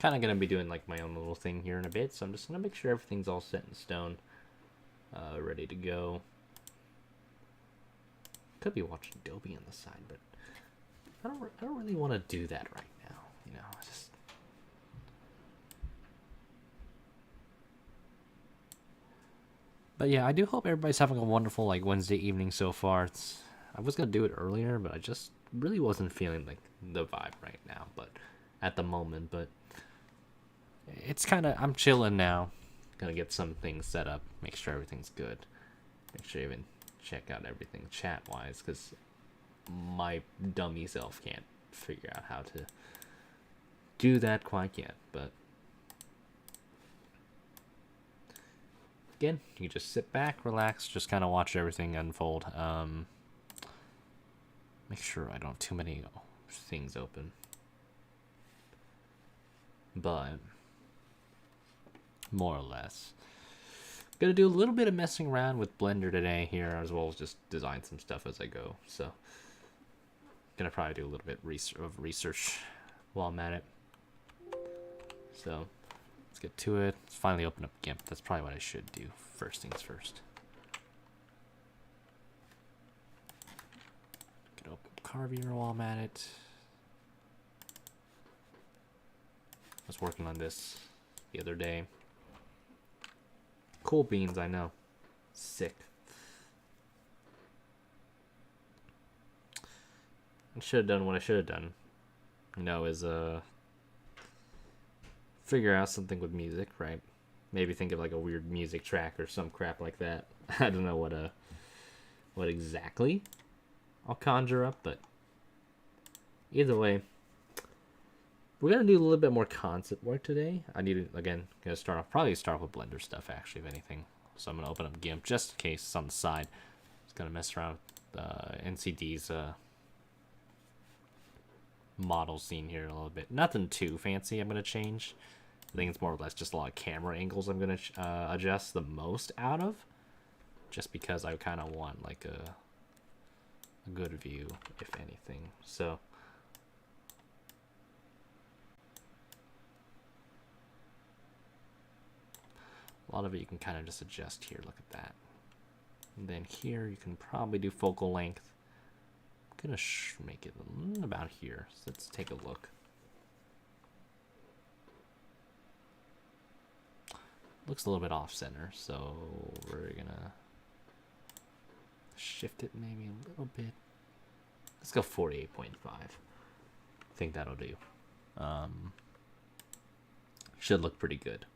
kind of going to be doing like my own little thing here in a bit, so I'm just going to make sure everything's all set in stone, ready to go. Could be watching Adobe on the side, but I don't really want to do that right now, you know. But yeah, I do hope everybody's having a wonderful like Wednesday evening so far. I was gonna do it earlier, but I just really wasn't feeling like the vibe right now. But at the moment, but it's kind of, I'm chilling now. Gonna get some things set up, make sure everything's good, make sure you even check out everything chat wise, because my dummy self can't figure out how to do that quite yet. But again, you just sit back, relax, just kind of watch everything unfold. Make sure I don't have too many things open. But more or less, gonna do a little bit of messing around with Blender today here, as well as just design some stuff as I go. So gonna probably do a little bit of research while I'm at it. So let's get to it. Let's finally open up GIMP. That's probably what I should do. First things first. Get open Carviewer while I'm at it. I was working on this the other day. Cool beans, I know. Sick. I should have done what I should have done. You know, is figure out something with music, right? Maybe think of like a weird music track or some crap like that. I don't know what exactly I'll conjure up, but either way, we're gonna do a little bit more concept work today. I need to, again, probably start off with Blender stuff actually, if anything. So I'm gonna open up GIMP just in case it's on the side. Just gonna mess around with NCD's model scene here a little bit. Nothing too fancy I'm gonna change. I think it's more or less just a lot of camera angles I'm gonna adjust the most out of, just because I kind of want like a good view, if anything. So a lot of it you can kind of just adjust here. Look at that. And then here you can probably do focal length. I'm gonna make it about here. So let's take a look. Looks a little bit off center, so we're gonna shift it maybe a little bit. Let's go 48.5. I think that'll do. Should look pretty good.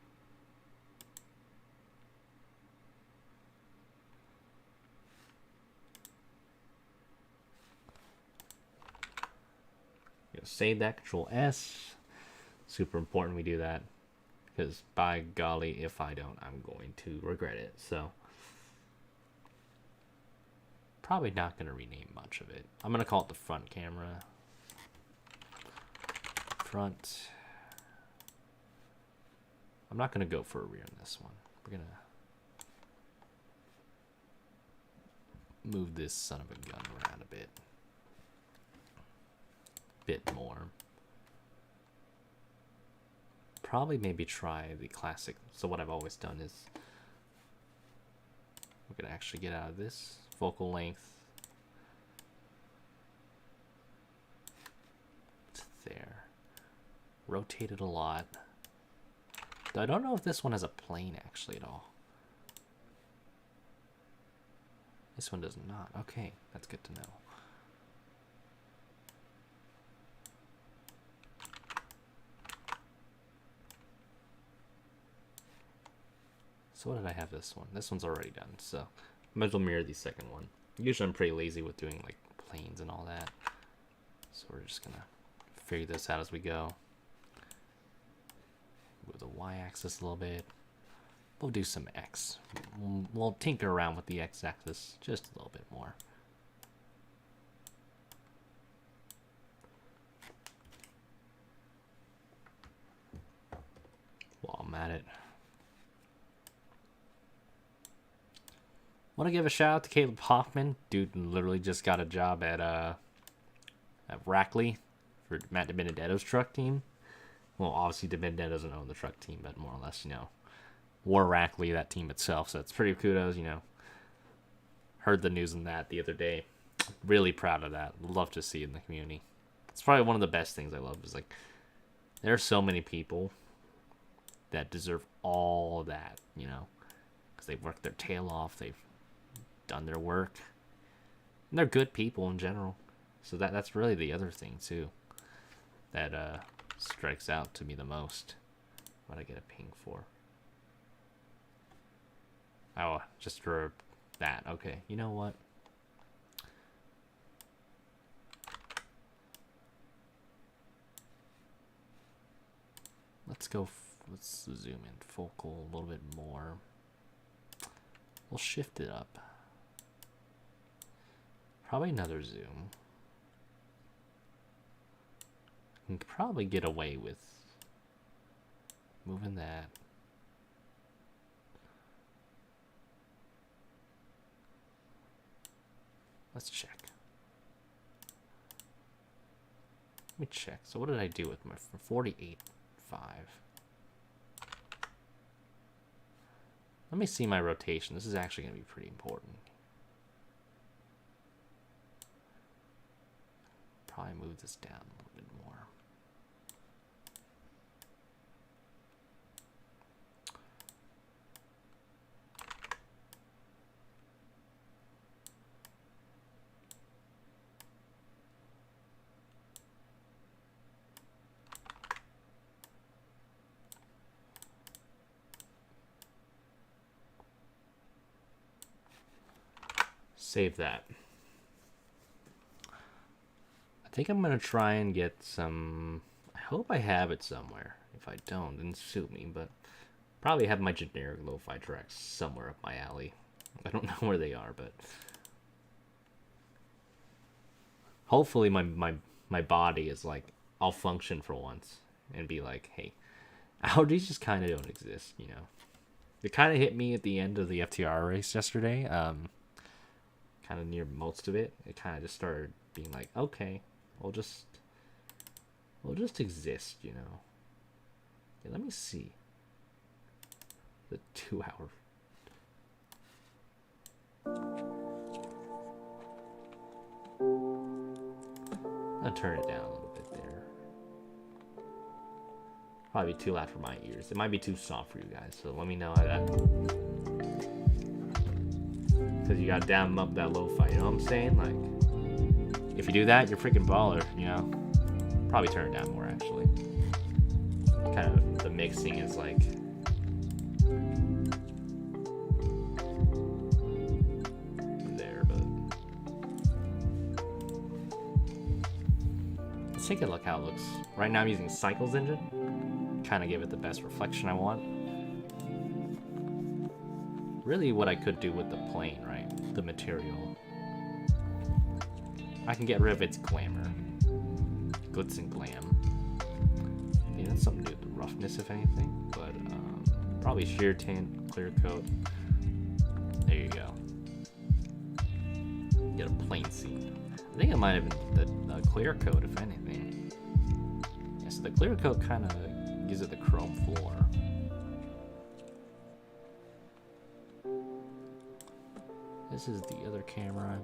Save that, Ctrl S. Super important we do that, because by golly, if I don't, I'm going to regret it. So probably not going to rename much of it. I'm going to call it the front camera. Front. I'm not going to go for a rear in this one. We're going to move this son of a gun around a bit more. Probably maybe try the classic. So what I've always done is we're gonna actually get out of this focal length to there. Rotate it a lot. Though I don't know if this one has a plane actually at all. This one does not. Okay, that's good to know. So what did I have this one? This one's already done, so I might as well mirror the second one. Usually I'm pretty lazy with doing like planes and all that. So we're just gonna figure this out as we go. Move the y-axis a little bit. We'll do some x. We'll tinker around with the x-axis just a little bit more. While I'm at it, want to give a shout out to Caleb Hoffman. Dude literally just got a job at Rackley for Matt DiBenedetto's truck team. Well, obviously, Dividend doesn't own the truck team, but more or less, War Rackley, that team itself. So it's pretty kudos, Heard the news on that the other day. Really proud of that. Love to see it in the community. It's probably one of the best things I love is like there are so many people that deserve all of that, because they've worked their tail off, they've done their work, and they're good people in general. So that's really the other thing too that strikes out to me the most. What I get a ping for? Oh, just for that. Okay, you know what? Let's go. Let's zoom in focal a little bit more. We'll shift it up. Probably another zoom. Can probably get away with moving that. Let's check. Let me check. So what did I do with my 48.5? Let me see my rotation. This is actually going to be pretty important. Probably move this down a little bit more. Save that. I think I'm going to try and get some... I hope I have it somewhere. If I don't, then sue me, but probably have my generic lo-fi tracks somewhere up my alley. I don't know where they are, but hopefully my body is like, I'll function for once and be like, hey, allergies just kind of don't exist, It kind of hit me at the end of the FTR race yesterday. Kind of near most of it. It kind of just started being like, okay, we'll just exist, Okay, let me see the 2 hour. I'll turn it down a little bit there. Probably too loud for my ears. It might be too soft for you guys, so let me know how that. Because you gotta damn up that lo-fi, you know what I'm saying? Like, if you do that, you're freaking baller, Probably turn it down more, actually. Kind of, the mixing is like... there, but... Let's take a look how it looks. Right now I'm using Cycles engine. Kind of give it the best reflection I want. Really what I could do with the plane, right? The material. I can get rid of its glamour. Glitz and glam. Yeah, that's something to do with the roughness, if anything. But probably sheer tint, clear coat. There you go. Get a plain scene. I think it might have been the clear coat, if anything. Yeah, so the clear coat kind of gives it the chrome floor. This is the other camera.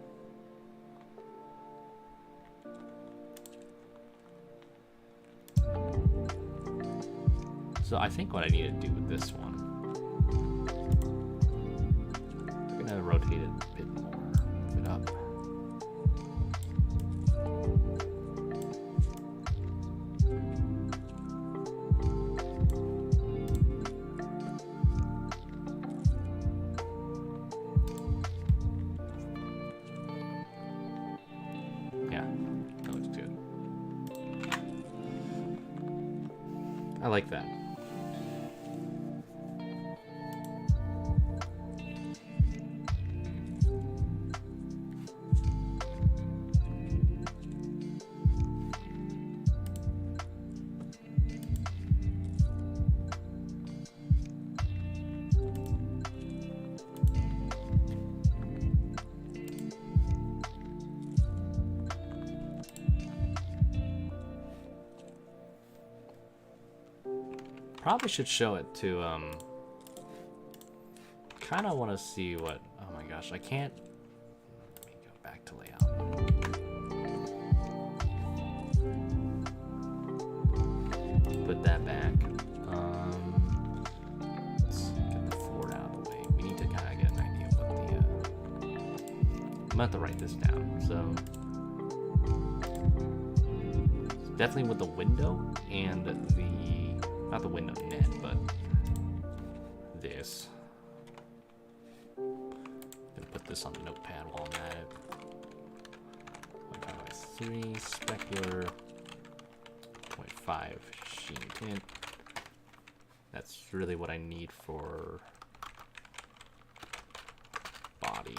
So I think what I need to do with this one, I'm gonna rotate it a bit more, move it up. I like that. Probably should show it to, kind of want to see what, oh my gosh, I can't, let me go back to layout. Put that back. Let's get the Ford out of the way. We need to kind of get an idea of what the, I'm gonna have to write this down, so. Definitely with the window and the, not the window net, but this. Gonna put this on the notepad while I'm at it. 3 specular 0.5 sheen tint. That's really what I need for body.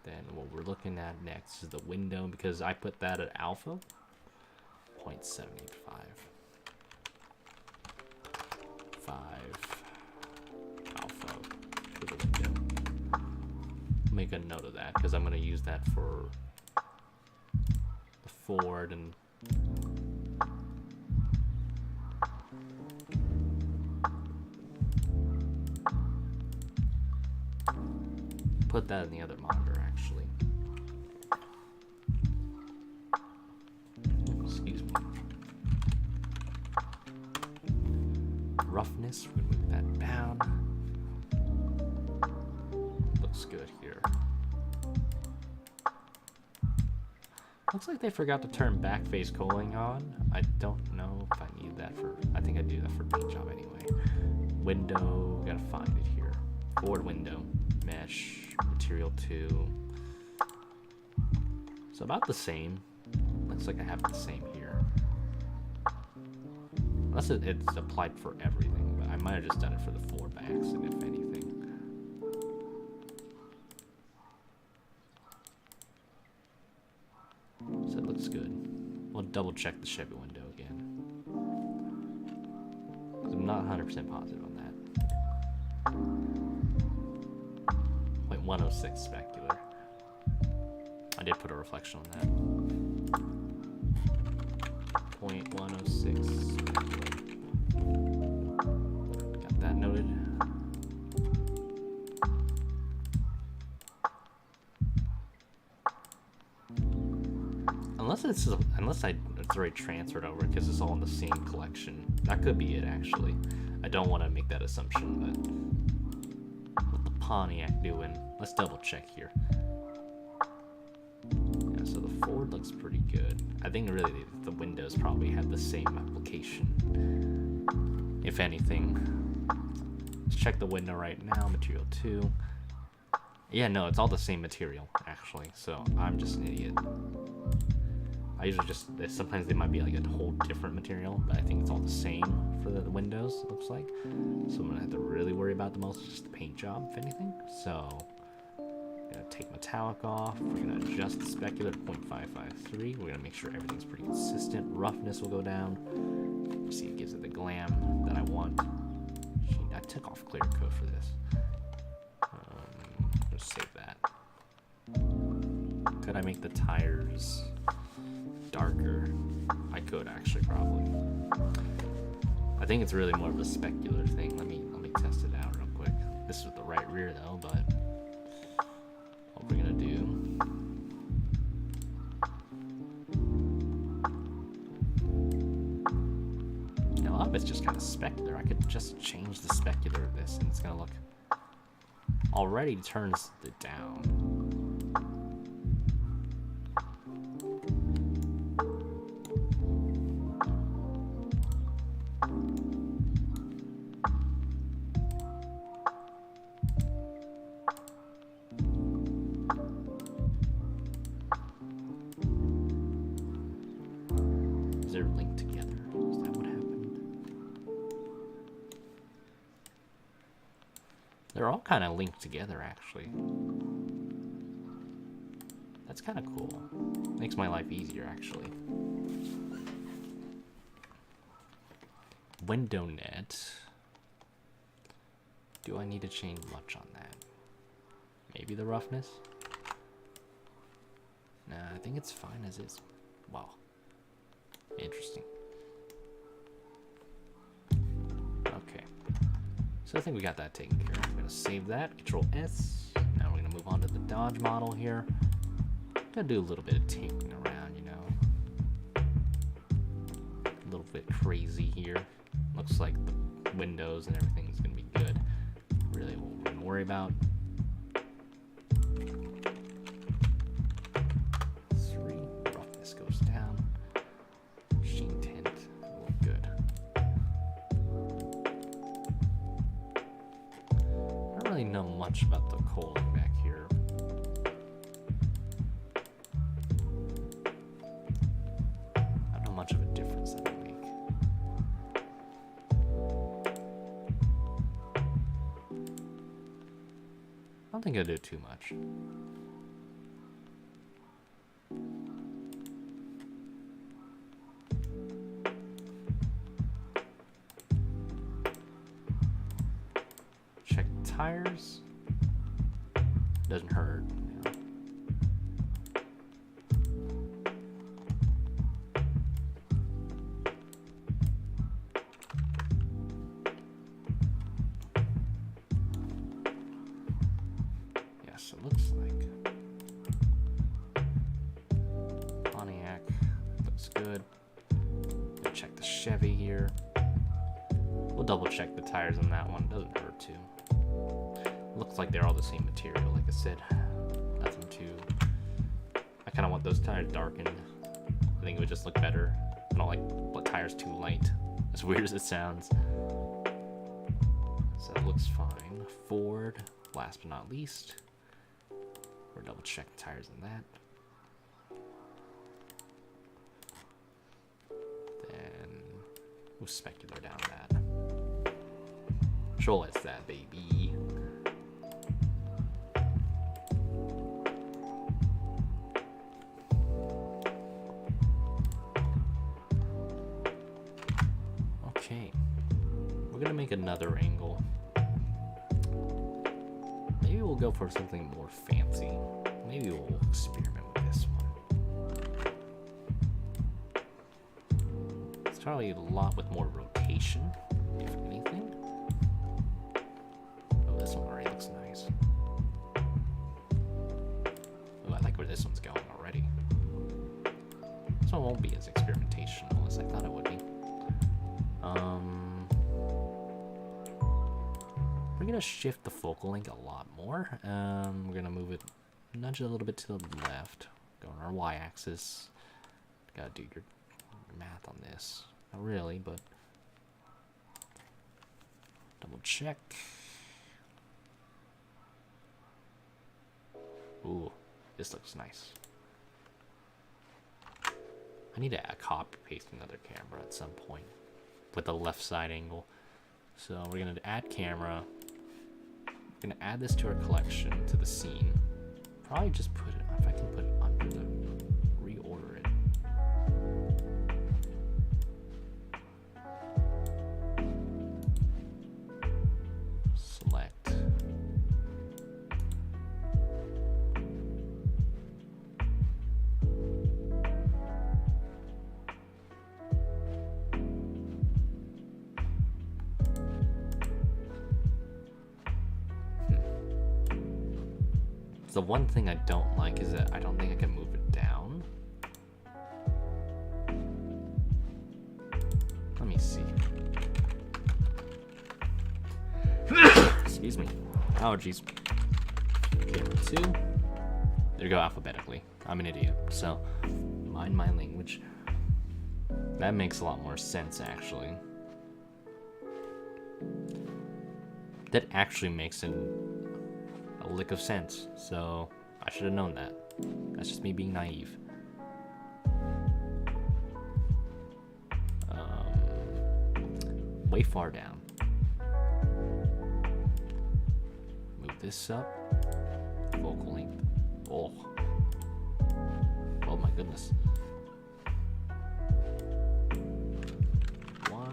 Then what we're looking at next is the window, because I put that at alpha 0.785. 5 alpha for the window. Make a note of that because I'm going to use that for the Ford and put that in the other monitor actually. Excuse me. Roughness, we're gonna move that down. Looks good here. Looks like they forgot to turn backface culling on. I don't know if I need that for, I think I do that for paint job anyway. Window, gotta find it here. Forward window, mesh. Material 2. So about the same. Looks like I have the same here. Unless it's applied for everything, but I might have just done it for the 4 backs, and if anything. So it looks good. We'll double check the Chevy window again. 'Cause I'm not 100% positive on that. 106 specular. I did put a reflection on that. 0.106 specular. Got that noted. Unless it's already transferred over because it's all in the same collection. That could be it actually. I don't want to make that assumption, but what the Pontiac doing? Let's double check here. Yeah, so the Ford looks pretty good. I think really the windows probably have the same application. If anything. Let's check the window right now. Material 2. Yeah, no, it's all the same material, actually. So I'm just an idiot. I usually just, sometimes they might be like a whole different material, but I think it's all the same for the windows, it looks like. So I'm gonna have to really worry about the most, just the paint job, if anything. So gonna take metallic off. We're gonna adjust the specular to 0.553. We're gonna make sure everything's pretty consistent. Roughness will go down. You see, it gives it the glam that I want. I took off clear coat for this. Just save that. Could I make the tires darker? I could actually probably. I think it's really more of a specular thing. Let me test it out real quick. This is with the right rear though, but what we're gonna do. A lot of it's just kind of specular. I could just change the specular of this and it's gonna look, already turns it down. They're linked together. Is that what happened? They're all kind of linked together, actually. That's kind of cool. Makes my life easier, actually. Window net. Do I need to change much on that? Maybe the roughness? Nah, I think it's fine as is. Wow. Interesting. So I think we got that taken care of. I'm gonna save that, Ctrl S. Now we're gonna move on to the dodge model here. Gonna do a little bit of tinkering around, you know. A little bit crazy here. Looks like the windows and everything is gonna be good. Really what we're gonna worry about. 3, roughness goes down. Sheen tint, look good. I don't really know much about the culling back here. I don't know much of a difference that would make. I don't think I did too much. Check tires. Doesn't hurt. You know. Yes, it looks like Pontiac looks good. Go check the Chevy here. We'll double check the tires on that one. Doesn't hurt too. Looks like they're all the same material, like I said. Nothing too. I kind of want those tires darkened. I think it would just look better. I don't like tires too light, as weird as it sounds. So it looks fine. Ford, last but not least. We're double check the tires in that. Then we'll specular down that. Control S that, baby. Okay, we're gonna make another angle. Maybe we'll go for something more fancy. Maybe we'll experiment with this one. It's probably a lot with more rotation, if anything. Oh, this one already looks nice. Oh, I like where this one's going already. This one won't be as experimentational as I thought it would be. We're gonna shift the focal length a lot more. We're gonna move it, nudge it a little bit to the left. Go on our y-axis. Gotta do your math on this. Not really, but double check. Ooh, this looks nice. I need to copy paste another camera at some point with the left side angle. So we're gonna add camera. We're gonna add this to our collection, to the scene. Probably just put it, if I can put it under the, reorder it. Select. The one thing I don't like is that I don't think I can move it down. Let me see. Excuse me. Allergies. Camera 2. There you go, alphabetically. I'm an idiot, so mind my language. That makes a lot more sense, actually. That actually makes a lick of sense, so I should have known that. That's just me being naive. Way far down. Move this up. Focal length. Oh. Oh my goodness. Why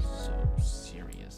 so serious?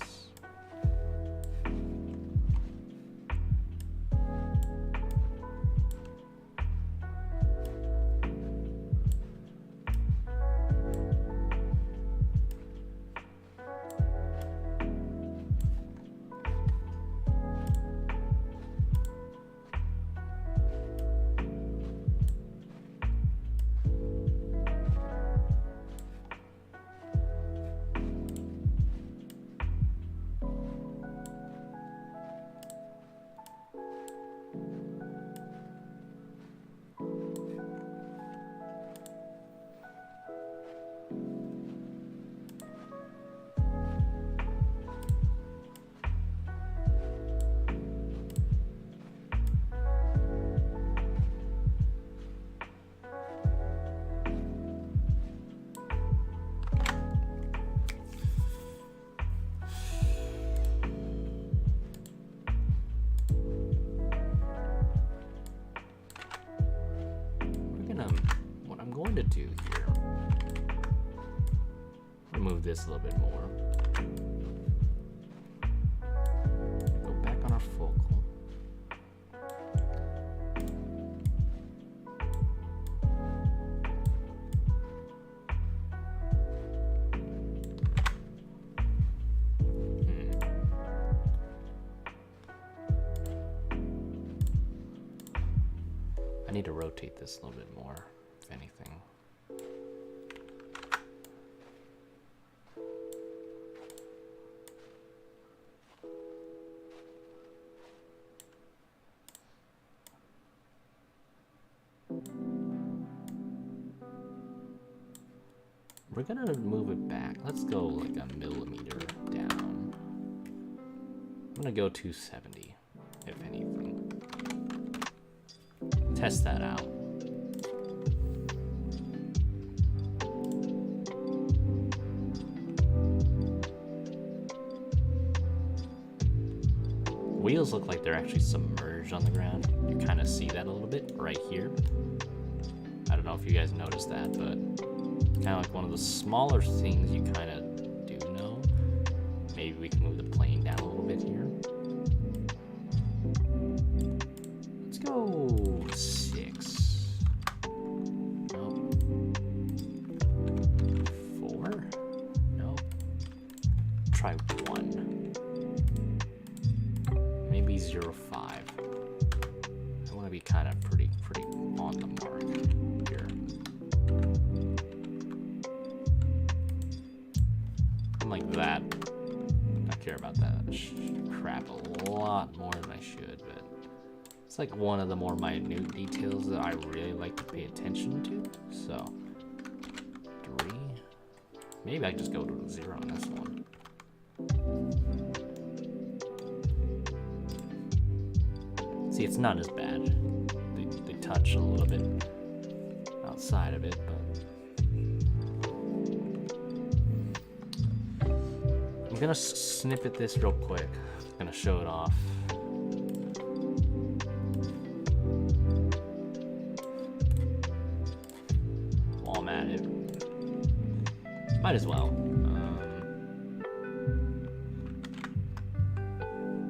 do here. Move this a little bit more. Go back on our focal. I need to rotate this a little bit more, if anything. We're gonna move it back. Let's go like a millimeter down. I'm gonna go 270, if anything. Test that out. Wheels look like they're actually submerged on the ground. You kind of see that a little bit right here. I don't know if you guys noticed that, but kind of like one of the smaller things you kind of do know. Maybe we can move the plane down a little bit here. Let's go 6. Nope. 4. Nope. Try 1. Maybe 0.5. I want to be kind of pretty on the mark here. Like that. I care about that crap a lot more than I should, but it's like one of the more minute details that I really like to pay attention to. So 3. Maybe I just go to 0 on this one. See, it's not as bad. They touch a little bit outside of it, but I'm gonna snippet this real quick. I'm gonna show it off. While I'm at it, might as well.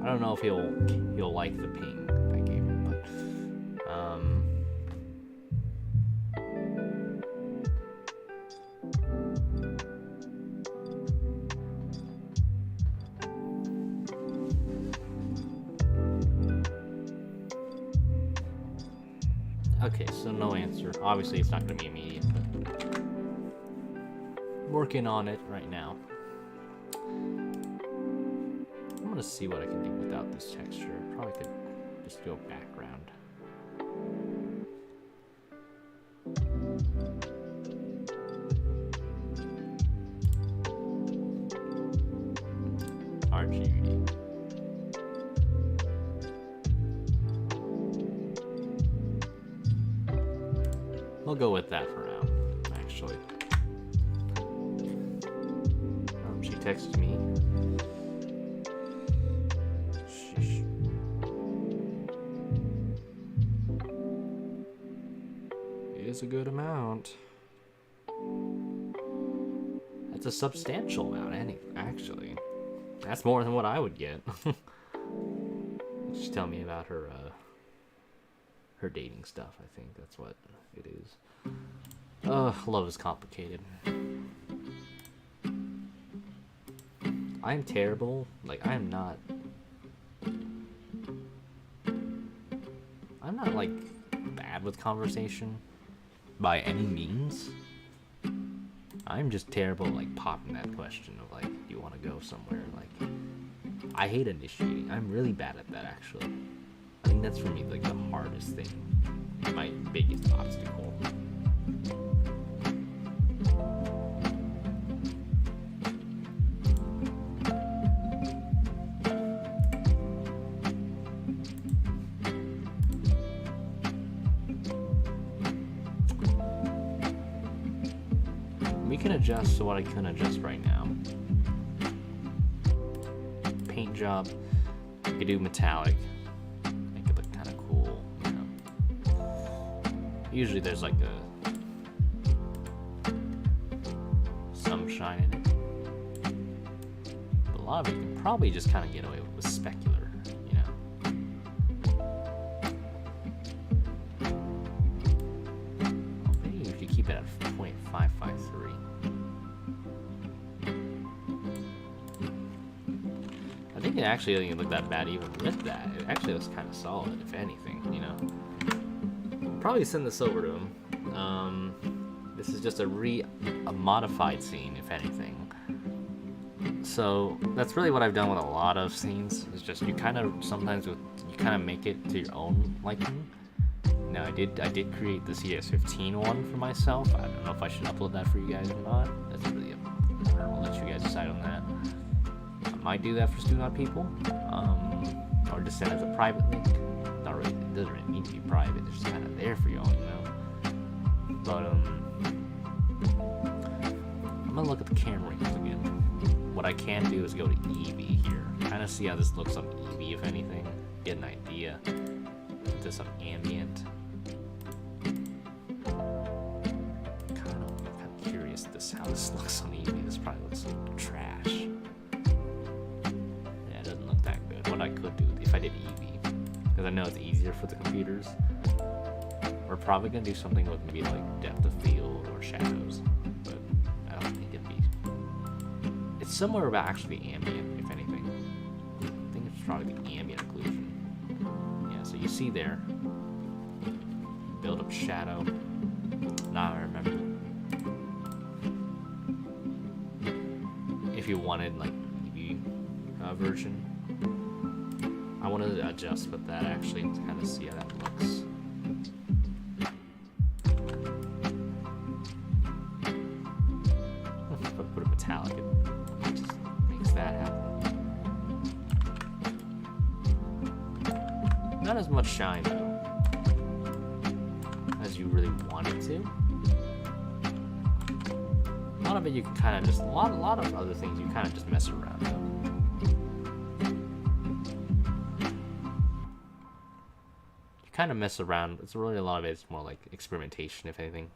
I don't know if he'll like the ping I gave him, but okay, so no answer. Obviously, it's not going to be immediate, but working on it right now. I'm going to see what I can do without this texture. Probably could just go background. RGB. We'll go with that for now, actually. She texted me. Sheesh. It is a good amount. That's a substantial amount, actually. That's more than what I would get. She's telling me about her dating stuff. I think that's what it is. Love is complicated. I'm terrible. Like, I'm not like bad with conversation by any means. I'm just terrible at like popping that question of like, do you want to go somewhere? Like, I hate initiating. I'm really bad at that, actually. I think that's for me like the hardest thing, my biggest obstacle. We can adjust to what I can adjust right now. Paint job, I could do metallic. Make it look kind of cool, you know. Usually there's like lot of it you can probably just kind of get away with specular, you know. Well, maybe if you keep it at 0.553. I think it actually doesn't look that bad even with that. It actually looks kind of solid, if anything, you know. Probably send this over to him. This is just a modified scene, if anything. So that's really what I've done with a lot of scenes. It's just you kind of sometimes you kind of make it to your own liking. Now I did create the CS15 one for myself. I don't know if I should upload that for you guys or not. That's really I'll let you guys decide on that. I might do that for student people, or just send it as a private link. Not really. It doesn't really need to be private. It's just kind of there for y'all, you know. But I'm gonna look at the camera again. What I can do is go to Eevee here. Kind of see how this looks on Eevee, if anything. Get an idea. To some ambient. Kind of curious how this looks on Eevee. This probably looks like trash. Yeah, it doesn't look that good. What I could do if I did Eevee, because I know it's easier for the computers. We're probably gonna do something with maybe like depth of field or shadows, but I don't think it'd be. It's somewhere about actually ambient, if anything. I think it's probably the ambient occlusion. Yeah, so you see there, build up shadow. Now I remember. If you wanted like EV version, I wanted to adjust with that actually to kind of see how that looks. Put a metallic, it just makes that happen. Not as much shine though as you really want it to. A lot of it you can kind of just a lot of other things you kind of just mess around though. You kind of mess around. It's really a lot of it's more like experimentation, if anything.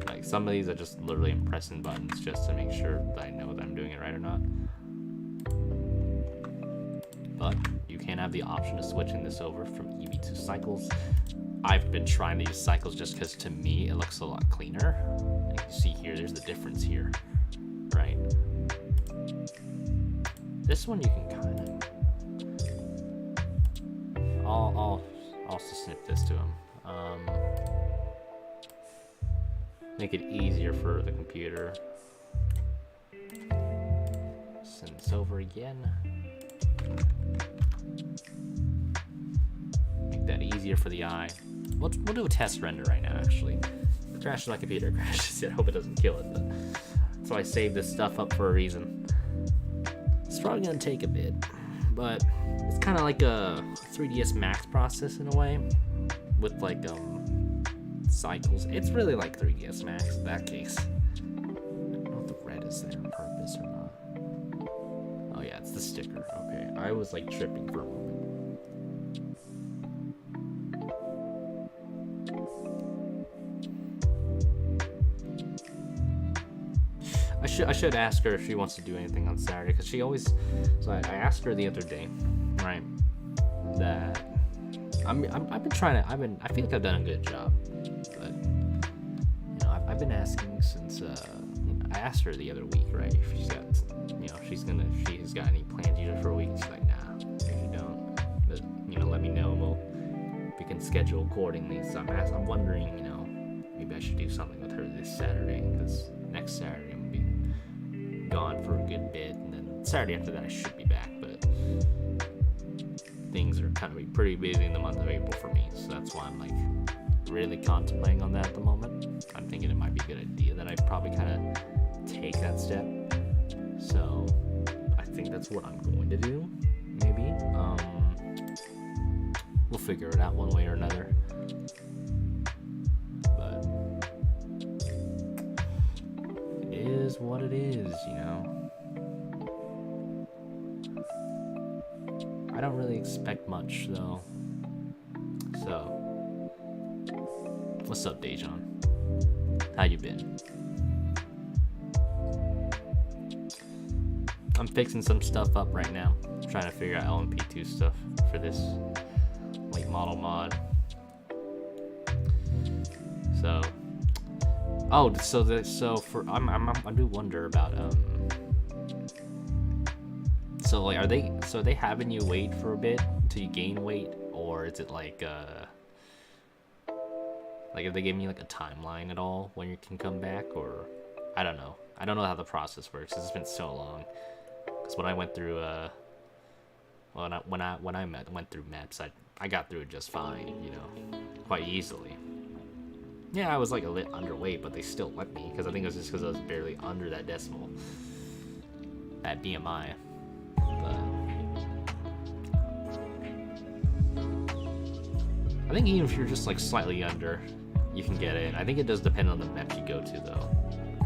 Like some of these are just literally pressing buttons just to make sure that I know that I'm doing it right or not. But you can have the option of switching this over from Eevee to cycles. I've been trying to use cycles just because to me it looks a lot cleaner. And you see here, there's the difference here, right? This one you can kind of. I'll also snip this to him. Make it easier for the computer. Send this over again. Make that easier for the eye. We'll do a test render right now, actually. Crashes my computer, crashes it. I hope it doesn't kill it, but so I saved this stuff up for a reason. It's probably gonna take a bit, but it's kind of like a 3ds Max process in a way, with like cycles. It's really like 3ds Max in that case. I don't know if the red is there on purpose or not. Oh yeah, it's the sticker. Okay, I was like tripping for a moment. I should ask her if she wants to do anything on Saturday, because she always. So I asked her the other day, right? That I've been trying to. I feel like I've done a good job, but you know I've been asking since. I asked her the other week, right? If she's got, if she's got any plans usually for a week. She's like, nah, maybe you don't. But let me know. We can schedule accordingly. So I'm wondering, maybe I should do something with her this Saturday, because next Saturday I'm gonna be gone for a good bit, and then Saturday after that I should be back, but things are kind of pretty busy in the month of April for me, so that's why I'm like really contemplating on that at the moment. I'm thinking it might be a good idea that I probably kind of take that step, so I think that's what I'm going to do, maybe. We'll figure it out one way or another. Is what it is, I don't really expect much though. So, what's up, Dejan? How you been? I'm fixing some stuff up right now. Trying to figure out LMP2 stuff for this late model mod. So, oh, so for I do wonder about so like are they having you wait for a bit until you gain weight, or is it like if they give me like a timeline at all when you can come back, or I don't know how the process works. It's been so long. Because when I went through when I went through MEPS, I got through it just fine, you know, quite easily. Yeah, I was like a little underweight, but they still let me, because I think it was just because I was barely under that decimal, that BMI. But I think even if you're just like slightly under, you can get in. I think it does depend on the map you go to, though.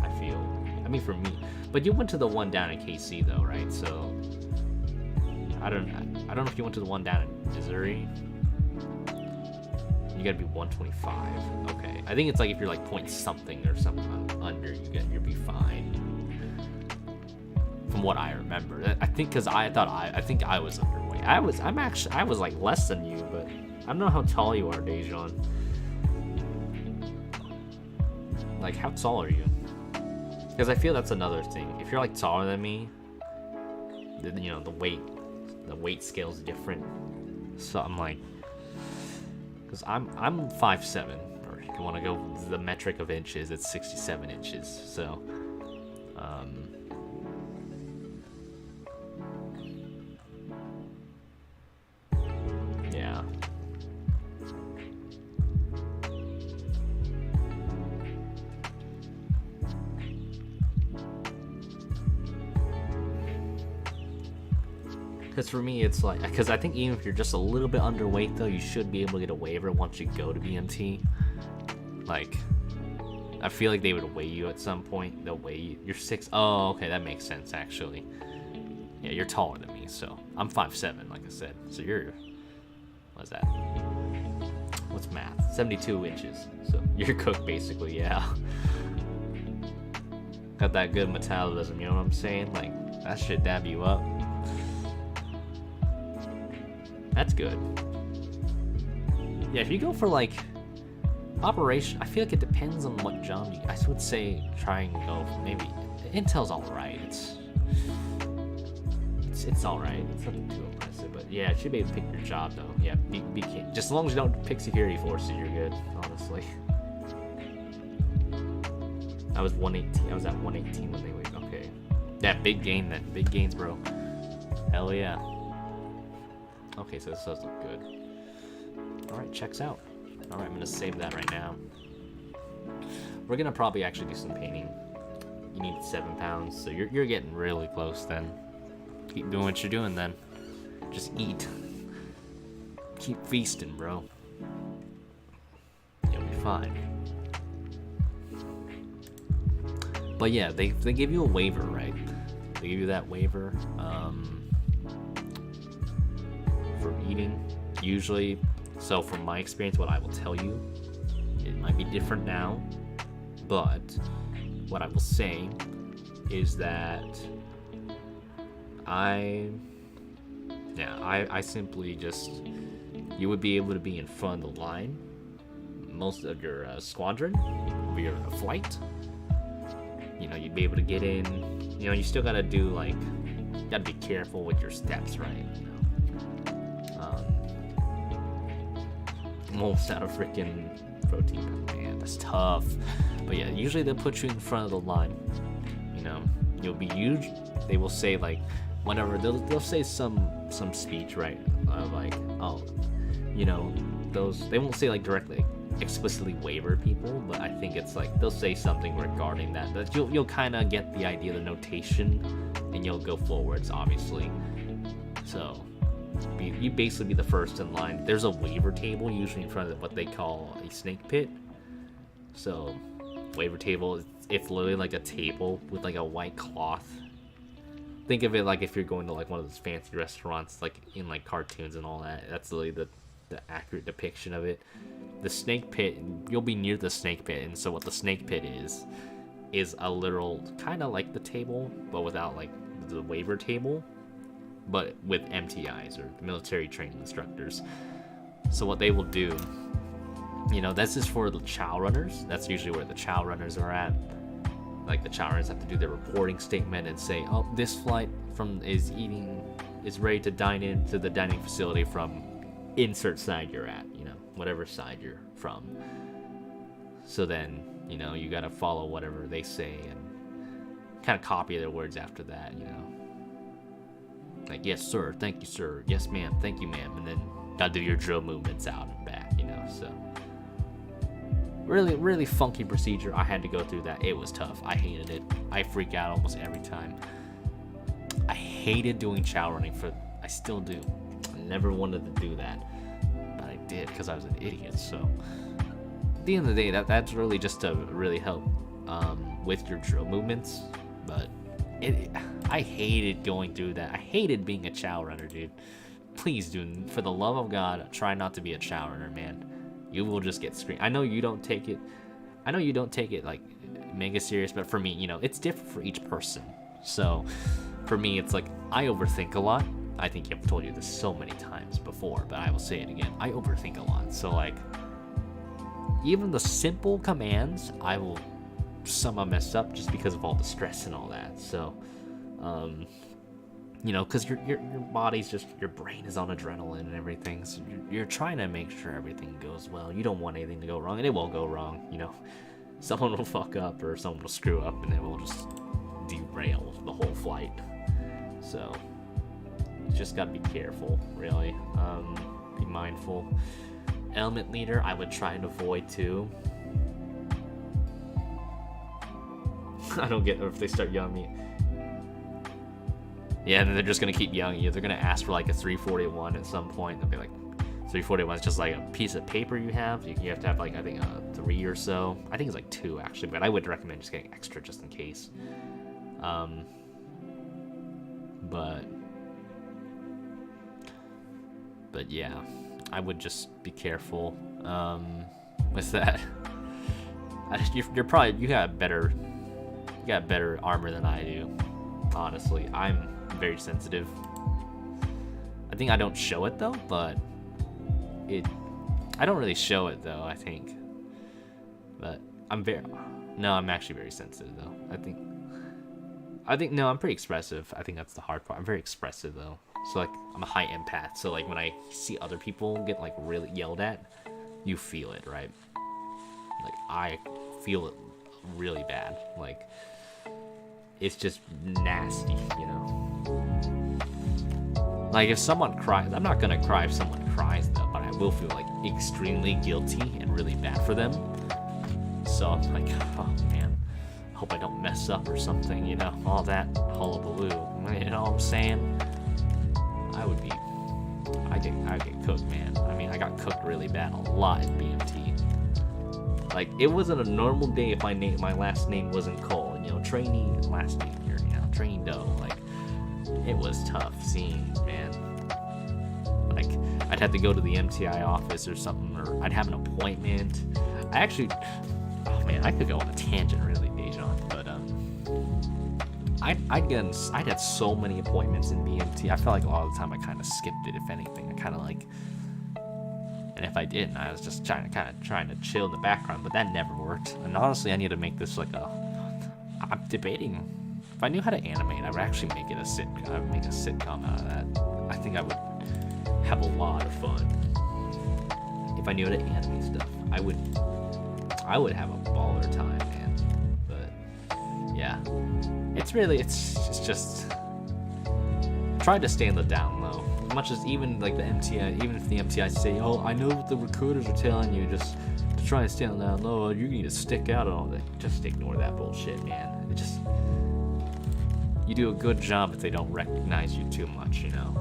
I feel. I mean, for me. But you went to the one down in KC, though, right? So I don't know if you went to the one down in Missouri. You gotta be 125. Okay. I think it's like if you're like point something or something under, you'll be fine. From what I remember, I think because I think I was underweight. I was like less than you, but I don't know how tall you are, Dejan. Like, how tall are you? Because I feel that's another thing. If you're like taller than me, then, you know, the weight scale is different. So I'm like, because I'm 5'7", or if you want to go the metric of inches, it's 67 inches. So, yeah. Because for me, it's like, because I think even if you're just a little bit underweight, though, you should be able to get a waiver once you go to BMT. Like, I feel like they would weigh you at some point. They'll weigh you. You're 6. Oh, okay, that makes sense, actually. Yeah, you're taller than me, so I'm 5'7", like I said. So you're, what's that? What's math? 72 inches. So you're cooked, basically, yeah. Got that good metabolism, you know what I'm saying? Like, that should dab you up. That's good. Yeah, if you go for like operation, I feel like it depends on what job you. I would say try and go for maybe Intel's all right. It's all right. It's nothing too impressive, but yeah, it should be able to pick your job though. Yeah, be just as long as you don't pick security forces, you're good. Honestly, I was 118. I was at 118 when they went. Okay, yeah, big gain then. Big gains, bro. Hell yeah. Okay, so this does look good. Alright, checks out. Alright, I'm gonna save that right now. We're gonna probably actually do some painting. You need 7 pounds, so you're getting really close then. Keep doing what you're doing then. Just eat. Keep feasting, bro. You'll be fine. But yeah, they give you a waiver, right? They give you that waiver. For eating, usually. So from my experience, what I will tell you, it might be different now, but what I will say is that I simply just, you would be able to be in front of the line most of your squadron, of your flight. You know, you'd be able to get in. You know, you still gotta do like, you gotta be careful with your steps, right? Almost out of freaking protein. Man, that's tough. But yeah, usually they'll put you in front of the line. You know, you'll be huge. They will say like, whenever they'll say some speech, right? Like, oh, you know, those, they won't say like directly explicitly waiver people, but I think it's like they'll say something regarding that. That you'll kind of get the idea, the notation, and you'll go forwards, obviously. So. You basically be the first in line. There's a waiver table usually in front of what they call a snake pit. So, waiver table, it's literally like a table with like a white cloth. Think of it like if you're going to like one of those fancy restaurants, like in like cartoons and all that. That's literally the accurate depiction of it. The snake pit, you'll be near the snake pit, and so what the snake pit is a literal kind of like the table, but without like the waiver table, but with MTIs, or military training instructors. So what they will do, you know, this is for the chow runners. That's usually where the chow runners are at. Like, the chow runners have to do their reporting statement and say, oh, this flight is ready to dine into the dining facility from insert side you're at, you know, whatever side you're from. So then, you know, you gotta follow whatever they say and kind of copy their words after that, you know. Like, yes, sir, thank you, sir. Yes, ma'am, thank you, ma'am. And then gotta do your drill movements out and back, you know, so. Really, really funky procedure. I had to go through that. It was tough. I hated it. I freak out almost every time. I hated doing chow running I still do. I never wanted to do that, but I did because I was an idiot, so. At the end of the day, that's really just to really help with your drill movements, but I hated going through that. I hated being a chow runner, dude. Please, dude, for the love of God, try not to be a chow runner, man. You will just get screamed. I know you don't take it like mega serious, but for me, you know, it's different for each person. So for me, it's like I overthink a lot. I think I've told you this so many times before, but I will say it again. I overthink a lot. So like, even the simple commands, I will somehow mess up just because of all the stress and all that. So, you know, because your body's just, your brain is on adrenaline and everything. So you're trying to make sure everything goes well. You don't want anything to go wrong, and it won't go wrong. You know, someone will fuck up or someone will screw up, and it will just derail the whole flight. So you just gotta be careful, really. Be mindful. Element leader, I would try and avoid too. I don't get if they start yelling at me. Yeah, and then they're just gonna keep yelling at you. They're gonna ask for like a 341 at some point. They'll be like, 341 is just like a piece of paper you have. You have to have like, I think 3 or so. I think it's like 2 actually, but I would recommend just getting extra just in case. But yeah, I would just be careful with that. You got better armor than I do. Honestly, I'm very sensitive. I think I don't show it though, but I don't really show it though, I think. But I'm actually very sensitive though. I think no, I'm pretty expressive. I think that's the hard part. I'm very expressive though. So like, I'm a high empath. So like, when I see other people get like really yelled at, you feel it, right? Like, I feel it really bad. Like, it's just nasty, you know? Like, if someone cries, I'm not gonna cry if someone cries though, but I will feel like extremely guilty and really bad for them. So I'm like, oh man, I hope I don't mess up or something, you know? All that hullabaloo, you know what I'm saying? I get cooked, man. I mean, I got cooked really bad a lot in BMT. Like, it wasn't a normal day if my last name wasn't Cole, you know, trainee last name here, you know, trainee dough. Like, it was tough seeing, man. Like, I'd have to go to the MTI office or something, or I'd have an appointment. Oh man, I could go on a tangent really, Dejan, but I'd had so many appointments in BMT. I felt like a lot of the time I kind of skipped it, if anything. I kind of like, and if I didn't, I was just trying to chill in the background, but that never worked. And honestly, I need to make this like I'm debating. If I knew how to animate, I would actually make it a sitcom. I would make a sitcom out of that. I think I would have a lot of fun. If I knew how to animate stuff, I would have a baller time, man. But yeah. It's just try to stay in the down low. As much as even like the MTI, even if the MTI say, oh, I know what the recruiters are telling you, just to try and stay on the down low, you need to stick out and all that. Just ignore that bullshit, man. You do a good job if they don't recognize you too much, you know.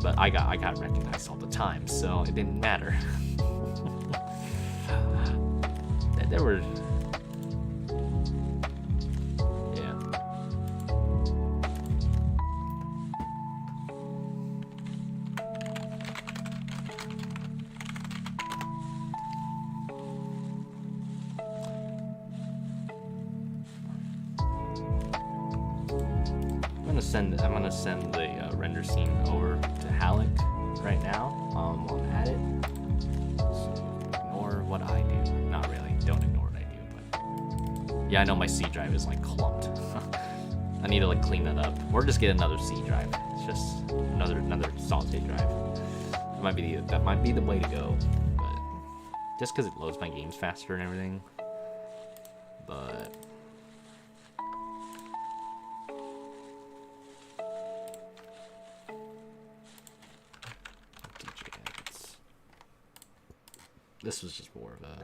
But I got recognized all the time, so it didn't matter. There were. I'm gonna send the render scene over to Halleck right now. While I'm at it. So ignore what I do. Not really. Don't ignore what I do. But yeah, I know my C drive is like clumped. I need to like clean that up, or just get another C drive. It's just another solid state drive. That might be the way to go. But just because it loads my games faster and everything. But this was just more of a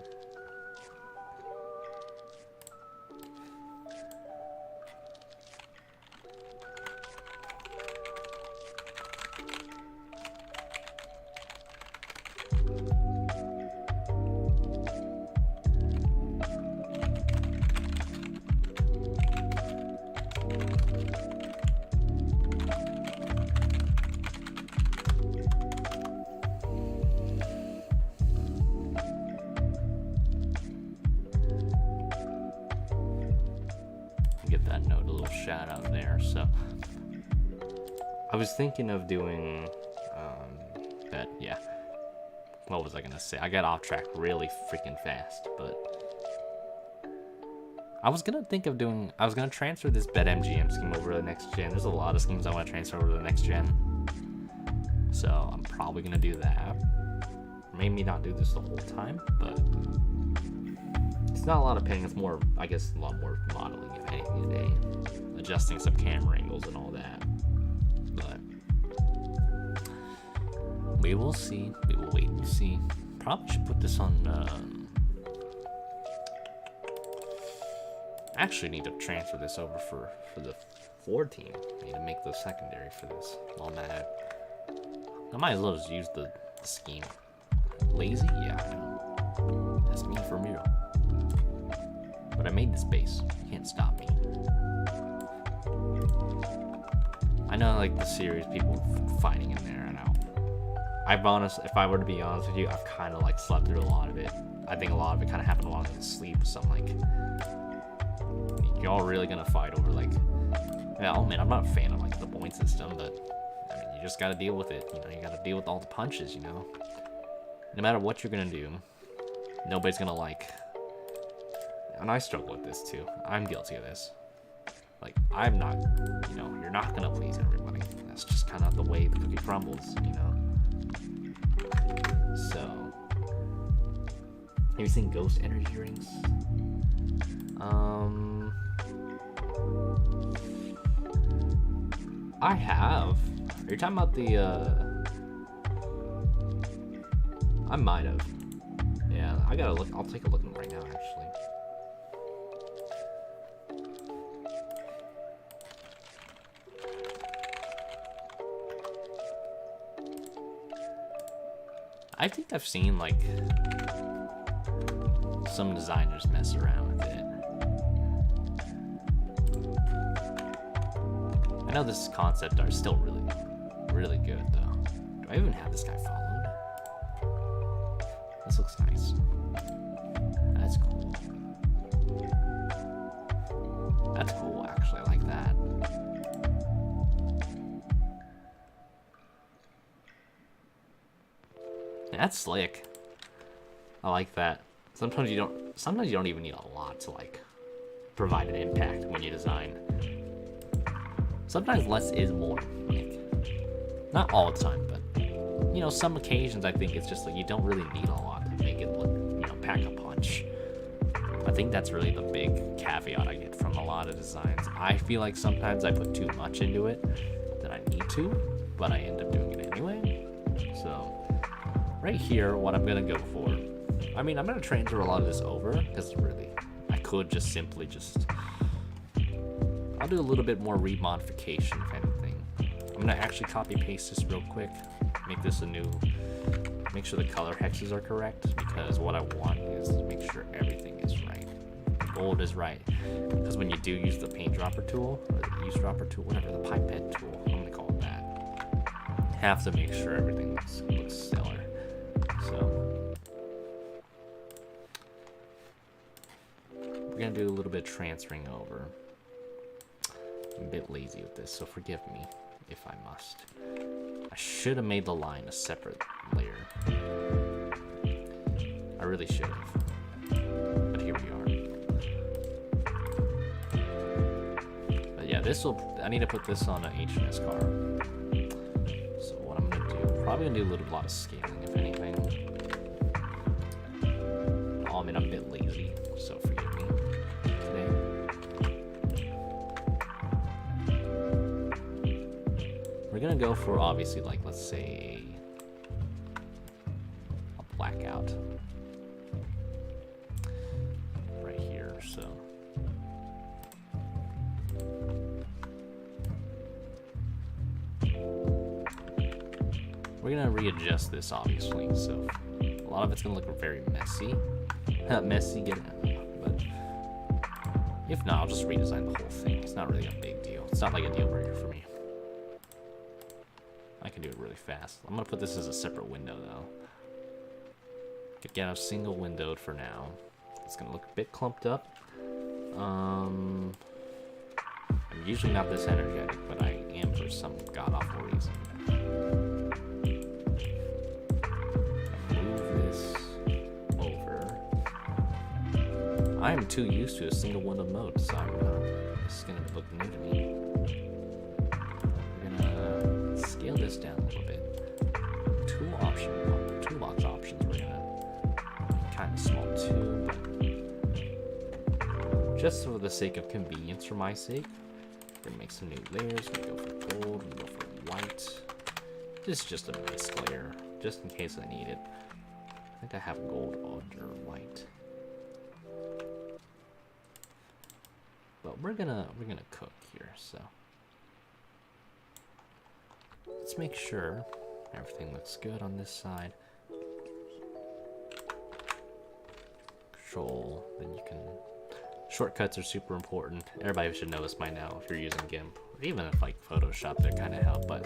shout out there. So I was thinking of doing that. Yeah, what was I gonna say? I got off track really freaking fast, but I was gonna transfer this BetMGM scheme over to the next gen. There's a lot of schemes I want to transfer over to the next gen, so I'm probably gonna do that. Maybe not do this the whole time, but it's not a lot of painting. It's more, I guess, a lot more modeling if anything today. Adjusting some camera angles and all that, but we will see. We will wait and see. Probably should put this on. Actually, need to transfer this over for the 14. I need to make the secondary for this. While I'm at it, I might as well just use the scheme. Lazy? Yeah, I know. That's me for real. But I made the space. You can't stop me. I know, like, the series, people fighting in there, and if I were to be honest with you, I've kind of, like, slept through a lot of it. I think a lot of it kind of happened while I was asleep, so I'm like, y'all really gonna fight over, like, yeah, oh man, I'm not a fan of, like, the point system, but, I mean, you just gotta deal with it, you know, you gotta deal with all the punches, you know? No matter what you're gonna do, nobody's gonna, like, and I struggle with this, too. I'm guilty of this. Like, I'm not, you know, you're not gonna please everybody. That's just kind of the way the cookie crumbles, you know? So, have you seen Ghost Energy Rings? I have. Are you talking about the, I might have. Yeah, I gotta look. I'll take a look at them right now, actually. I think I've seen, like, some designers mess around with it. I know this concept art is still really, really good, though. Do I even have this guy followed? This looks nice. That's cool. That's cool, actually. I like that. That's slick. I like that. Sometimes you don't even need a lot to, like, provide an impact when you design. Sometimes less is more. Like, not all the time, but, you know, some occasions I think it's just like you don't really need a lot to make it look, you know, pack a punch. I think that's really the big caveat I get from a lot of designs. I feel like sometimes I put too much into it than I need to, but I end up doing it anyway. So right here, what I'm gonna go for, I mean, I'm gonna transfer a lot of this over, because really, I could just simply I'll do a little bit more remodification, if anything. I'm gonna actually copy paste this real quick, make this a new, make sure the color hexes are correct, because what I want is to make sure everything is right. Gold is right, because when you do use the paint dropper tool, or the use dropper tool, whatever, the pipette tool, I'm gonna call it that, you have to make sure everything looks stellar. So we're gonna do a little bit of transferring over. I'm a bit lazy with this, so forgive me if I must. I should have made the line a separate layer. I really should have. But here we are. But yeah, I need to put this on an H&S car. So what I'm gonna do, probably gonna do a lot of scaling, if anything. Oh, I mean, I'm a bit lazy, so forgive me today. We're gonna go for, obviously, like, let's say a blackout right here. So we're gonna readjust this, obviously. So a lot of it's gonna look very messy. Messy, get it? But if not, I'll just redesign the whole thing. It's not really a big deal. It's not like a deal breaker for me. I can do it really fast. I'm gonna put this as a separate window though. Again, a single windowed for now. It's gonna look a bit clumped up. I'm usually not this energetic, but I am for some god-awful reason. Move this over. I am too used to a single window mode, so this is gonna look new to me. Scale this down a little bit. Toolbox options, we're gonna kind of small too, but just for the sake of convenience, for my sake, we're gonna make some new layers. We go for gold, we go for white. This is just a base layer, just in case I need it. I think I have gold under white, but we're gonna cook here, so. Let's make sure everything looks good on this side. Control, then you can... Shortcuts are super important. Everybody should know this by now if you're using GIMP. Or even if like Photoshop, they kind of help, but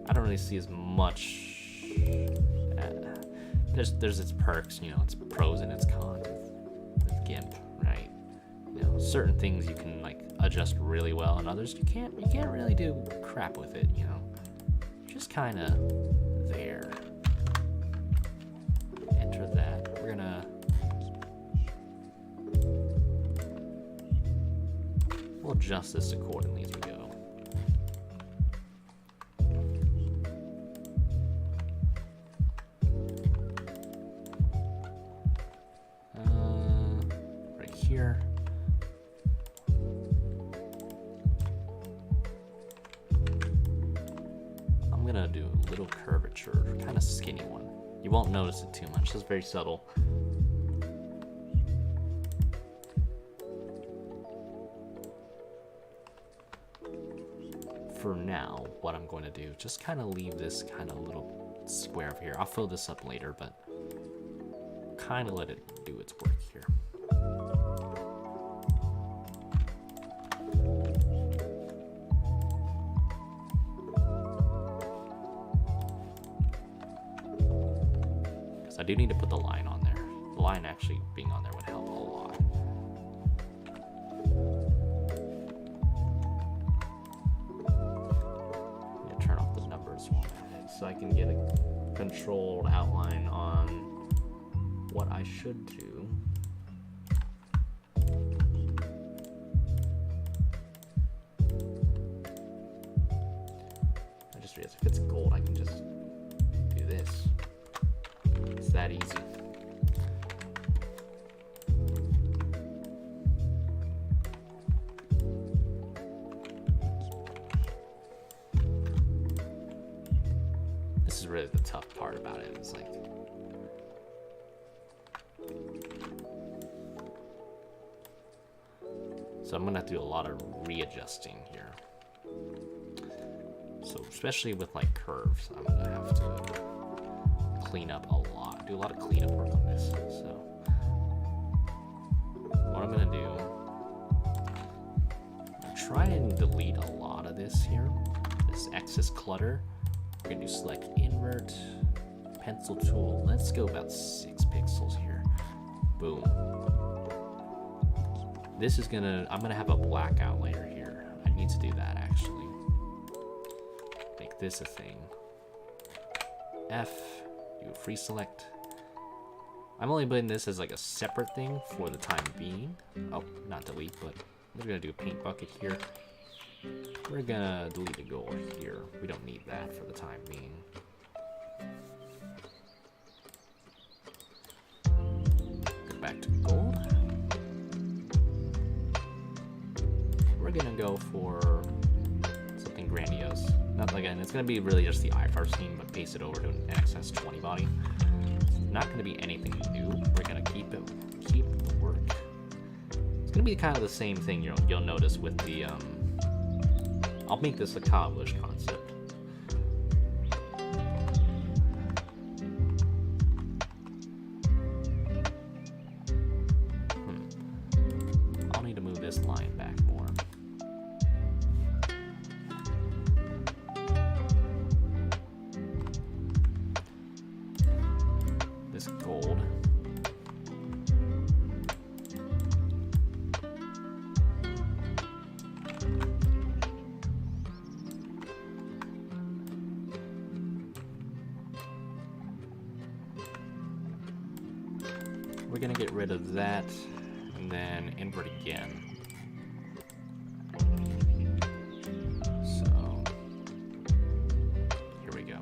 I don't really see as much... There's its perks, you know, its pros and its cons with GIMP, right? You know, certain things you can like adjust really well, and others you can't really do crap with it, you know. Just kind of there. Enter that. We're gonna... We'll adjust this accordingly as we go. Right here. I'm gonna do a little curvature, kind of skinny one. You won't notice it too much, it's very subtle. For now, what I'm going to do, just kind of leave this kind of little square over here. I'll fill this up later, but kind of let it do its work here. I do need to put the line on there. The line actually being on there would help a lot. I'm gonna turn off the numbers so I can get a controlled outline on what I should do. I just realized if it's gold, I can just do this. It's that easy. This is really the tough part about it. It's like so I'm gonna have to do a lot of readjusting here. So especially with like curves, I'm gonna have to clean up a lot, do a lot of cleanup work on this. So what I'm gonna do, try and delete a lot of this here, this excess clutter. We're gonna do select invert, pencil tool. Let's go about 6 pixels here. Boom. This is gonna, I'm gonna have a blackout layer here. I need to do that actually. Make this a thing. F, do a free select. I'm only putting this as like a separate thing for the time being. Oh, not delete, but we're gonna do a paint bucket here. We're gonna delete the gold here. We don't need that for the time being. Go back to gold. We're gonna go for something grandiose. Not again, it's gonna be really just the IFR scheme, but paste it over to an XS 20 body. It's not gonna be anything new. We're gonna keep the work. It's gonna be kind of the same thing you'll notice with the I'll make this a cobblish concept. I'll need to move this line back more. This gold. We're gonna get rid of that and then invert again. So here we go.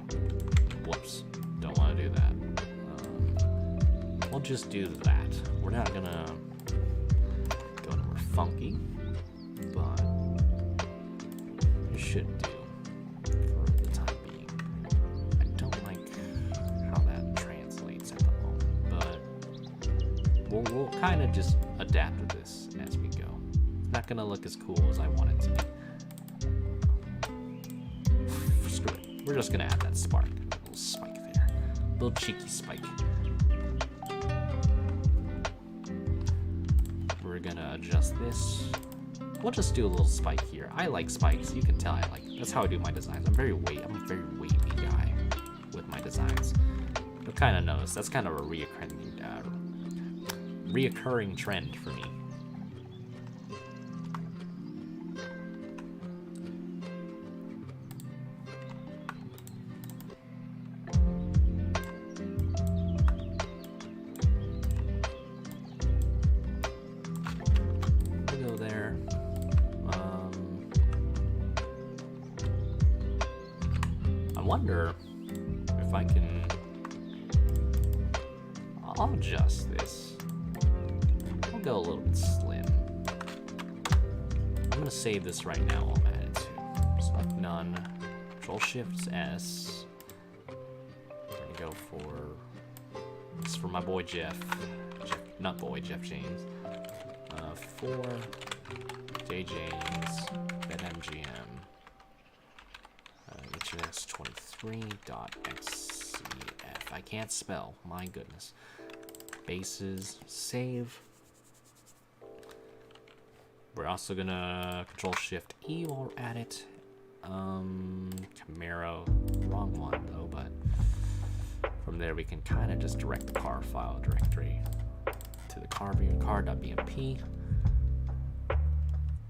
Whoops, don't want to do that. We'll just do that. We're not gonna go anywhere funky, but it should do for the time being. I don't like how that translates at the moment, but we'll kind of just adapt to this as we go. It's not gonna look as cool as I want it to be. Screw it. We're just gonna add that spark. A little spike there. A little cheeky spike. We're gonna adjust this. We'll just do a little spike here. I like spikes. You can tell I like. That's how I do my designs. I'm a very wavy guy with my designs. You'll kind of notice that's kind of a reoccurring trend for me. We'll go there. I wonder if I can. I'll adjust this. I'll go a little bit slim. I'm gonna save this right now while I'm at it too. Select none. Ctrl Shift S. We're gonna go for this for my boy Jeff. Jeff James. 4 J James BetMGM. HX23.xcf. I can't spell. My goodness. Bases. Save. We're also gonna Ctrl Shift E while we're at it. Camaro, wrong one though, but from there we can kind of just direct the car file directory to the car view, car.bmp.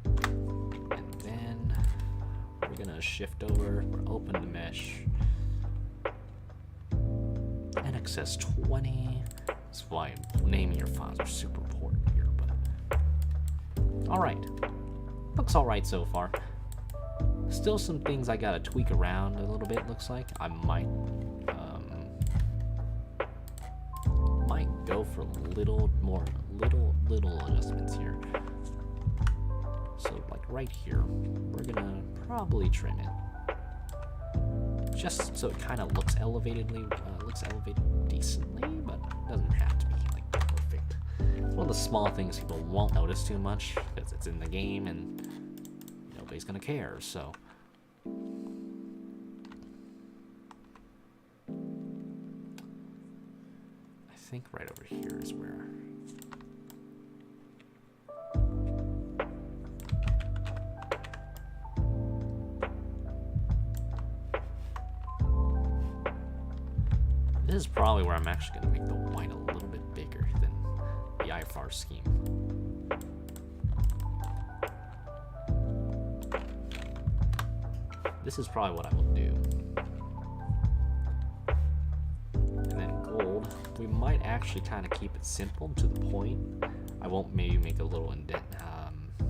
And then we're gonna shift over, we're open the mesh. NXS20. That's why naming your files are super important here, but alright. Looks alright so far. Still some things I gotta tweak around a little bit, looks like. I might go for little adjustments here. So like right here, we're gonna probably trim it. Just so it kind of looks elevated decently, but doesn't have to be like perfect. It's one of the small things people won't notice too much because it's in the game and nobody's gonna care. So I think right over here is where. This is probably where I'm actually going to make the white a little bit bigger than the IFR scheme. This is probably what I will do. And then gold, we might actually kind of keep it simple to the point. I won't maybe make a little indent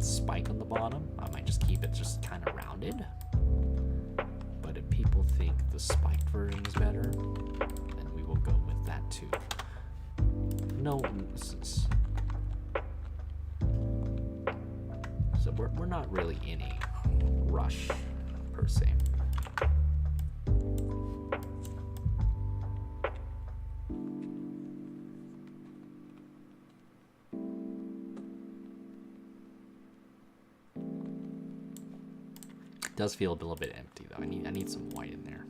spike on the bottom. I might just keep it just kind of rounded. But if people think the spiked version is better, then we will go with that too. No, so we're not really in a rush per se. It does feel a little bit empty though. I need some white in there.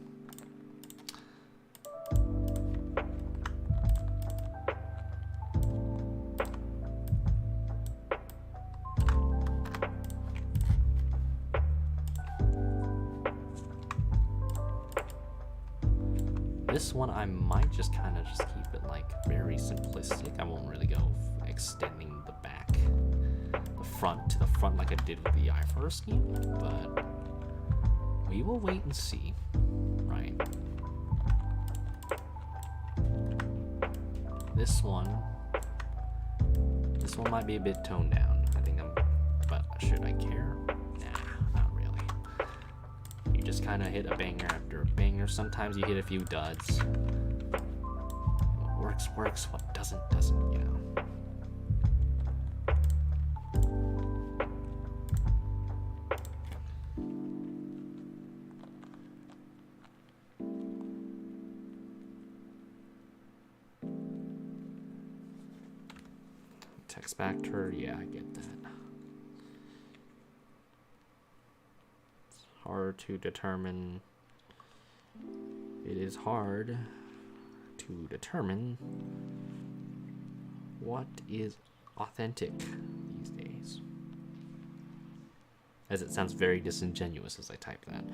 This one I might just kind of just keep it like very simplistic. I won't really go extending the back, the front to the front like I did with the I-4 scheme, but we will wait and see, right? This one might be a bit toned down. I think but should I care? Nah, not really. You just kind of hit a banger after a banger. Sometimes you hit a few duds. What works, works. What doesn't, you know. Text factor, yeah, I get that. It's hard to determine. It is hard to determine what is authentic these days. As it sounds very disingenuous as I type that.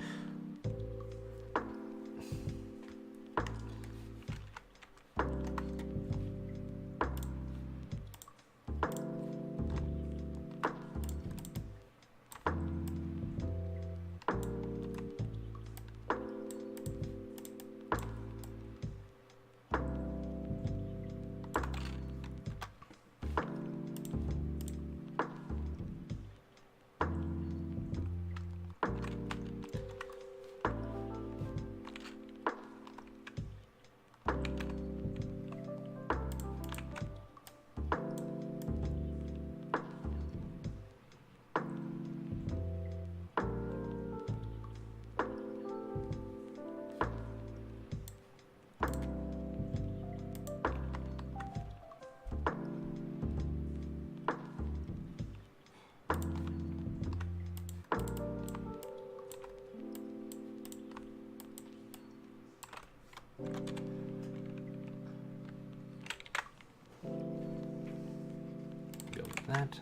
Go with that.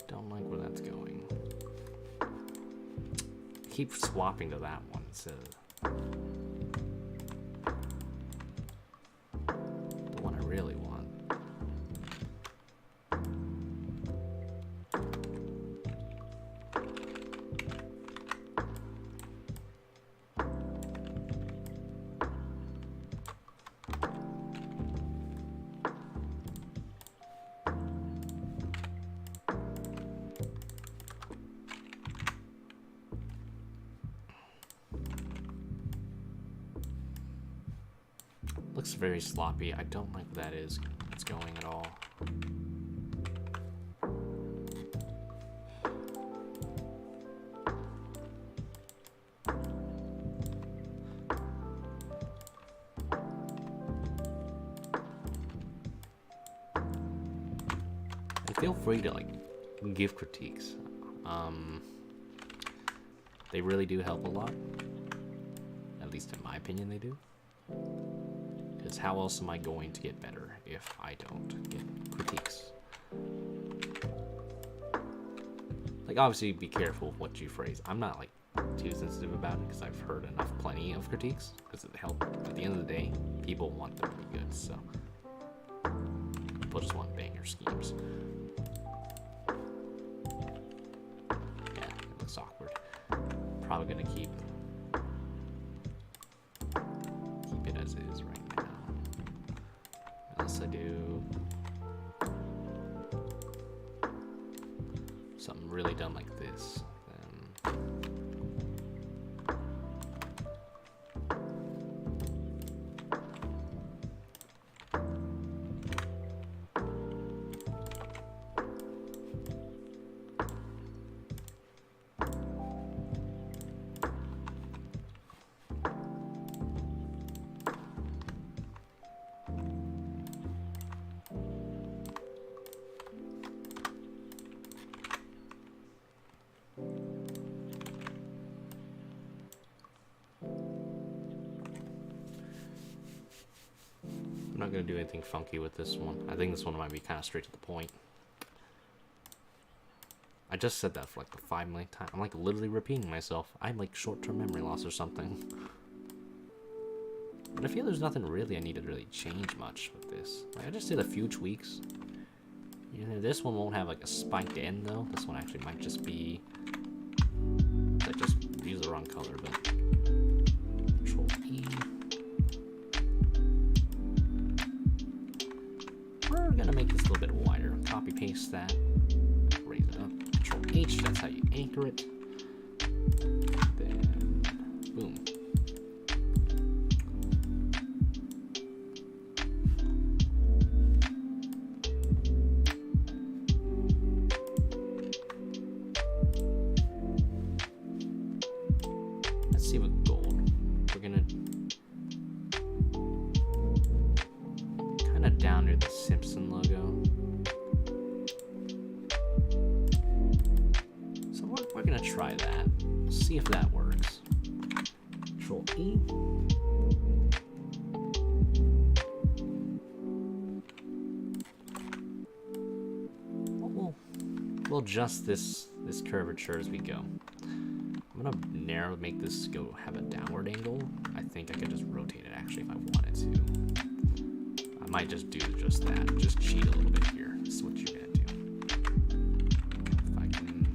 Don't like where that's going. Keep swapping to that one. It's the one I really want. Looks very sloppy. I don't like where that is. It's going at all. And feel free to like give critiques. They really do help a lot. At least in my opinion, they do. Because how else am I going to get better if I don't get critiques? Like, obviously, be careful of what you phrase. I'm not, like, too sensitive about it because I've heard plenty of critiques. Because it helps. At the end of the day, people want them to be good, so. People just want banger schemes. Yeah, it looks awkward. probably gonna keep it as is right now. Unless I do something really dumb like this. I'm not going to do anything funky with this one. I think this one might be kind of straight to the point. I just said that for like the 5 millionth time. I'm like literally repeating myself. I'm like short-term memory loss or something. But I feel there's nothing really I need to really change much with this. Like, I just did a few tweaks. You know, this one won't have like a spiked end though. This one actually might just be... I just used the wrong color, but... Ctrl E. We're gonna make this a little bit wider. Copy paste that. Raise it up. Ctrl H, that's how you anchor it. Then, boom. Let's see with gold. We're gonna kind of down near the Simpson logo. So we're gonna try that. See if that works. Control E. We'll adjust this curvature as we go. I'm gonna make this go have a downward angle. I think I could just rotate it actually if I wanted to. I might just do just that. Just cheat a little bit here. This is what you're gonna do. If I can.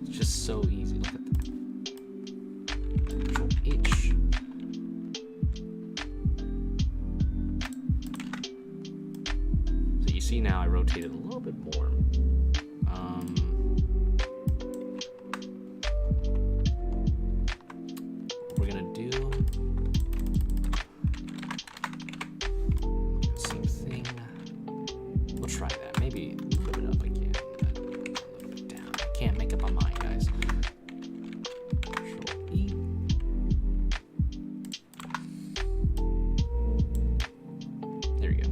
It's just so easy. Look at that. Control H. So you see now I rotated a little bit more. What we're gonna do, same thing. We'll try that. Maybe a little bit up again, but a little bit down. I can't make up my mind, guys. Control E. There you go.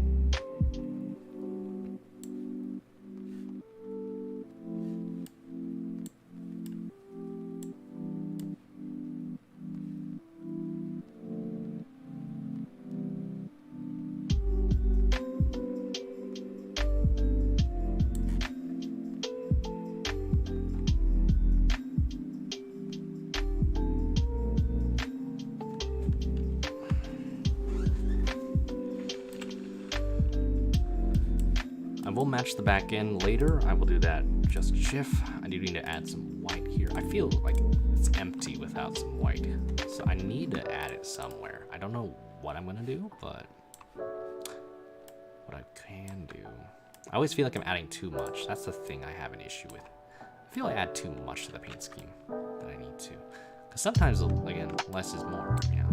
I will match the back end later. I will do that just Shift. I do need to add some white here. I feel like it's empty without some white. So I need to add it somewhere. I don't know what I'm gonna do, but what I can do. I always feel like I'm adding too much. That's the thing I have an issue with. I feel I add too much to the paint scheme that I need to. Because sometimes, again, less is more, you know.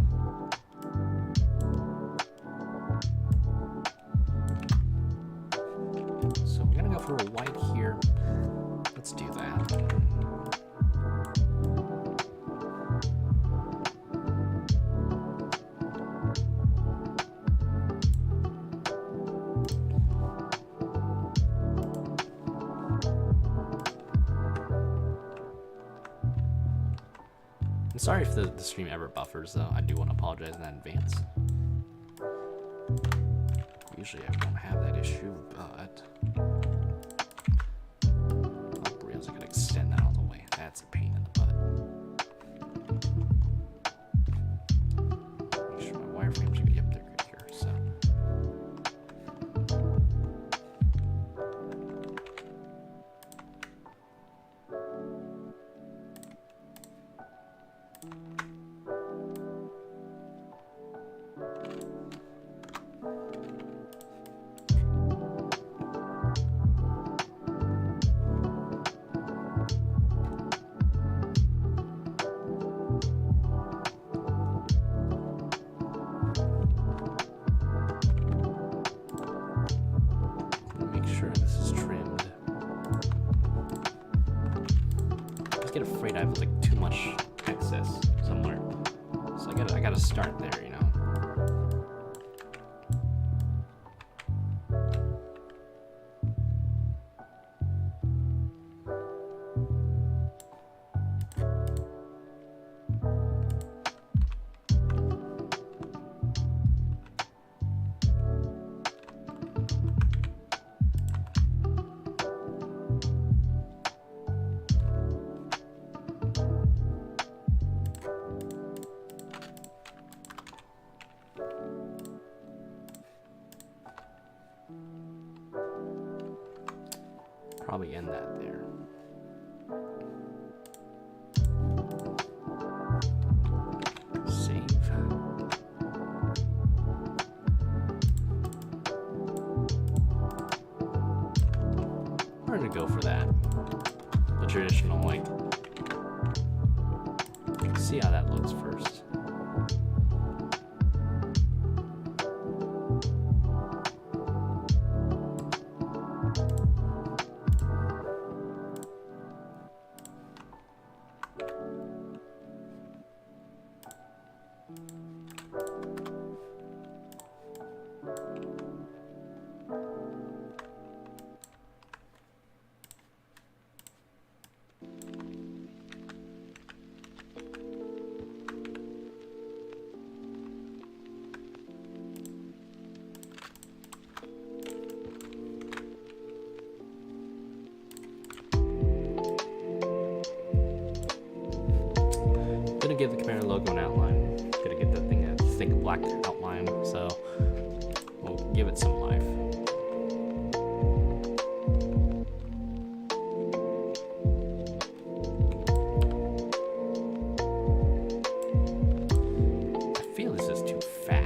So we're gonna go for a white here. Let's do that. I'm sorry if the stream ever buffers, though. I do want to apologize in advance. Usually I don't have that issue, but oh, Reels are gonna extend that all the way. That's a pain in the butt. Make sure my wireframe should be up there good here. So get afraid I have like too much excess somewhere. So I gotta start there, you know. Probably end that there. Save. We're gonna go for that. The traditional, like, see how that looks first. Gonna give the camera logo an outline. Gonna get that thing a thick black outline, so we'll give it some life. I feel this is too fat.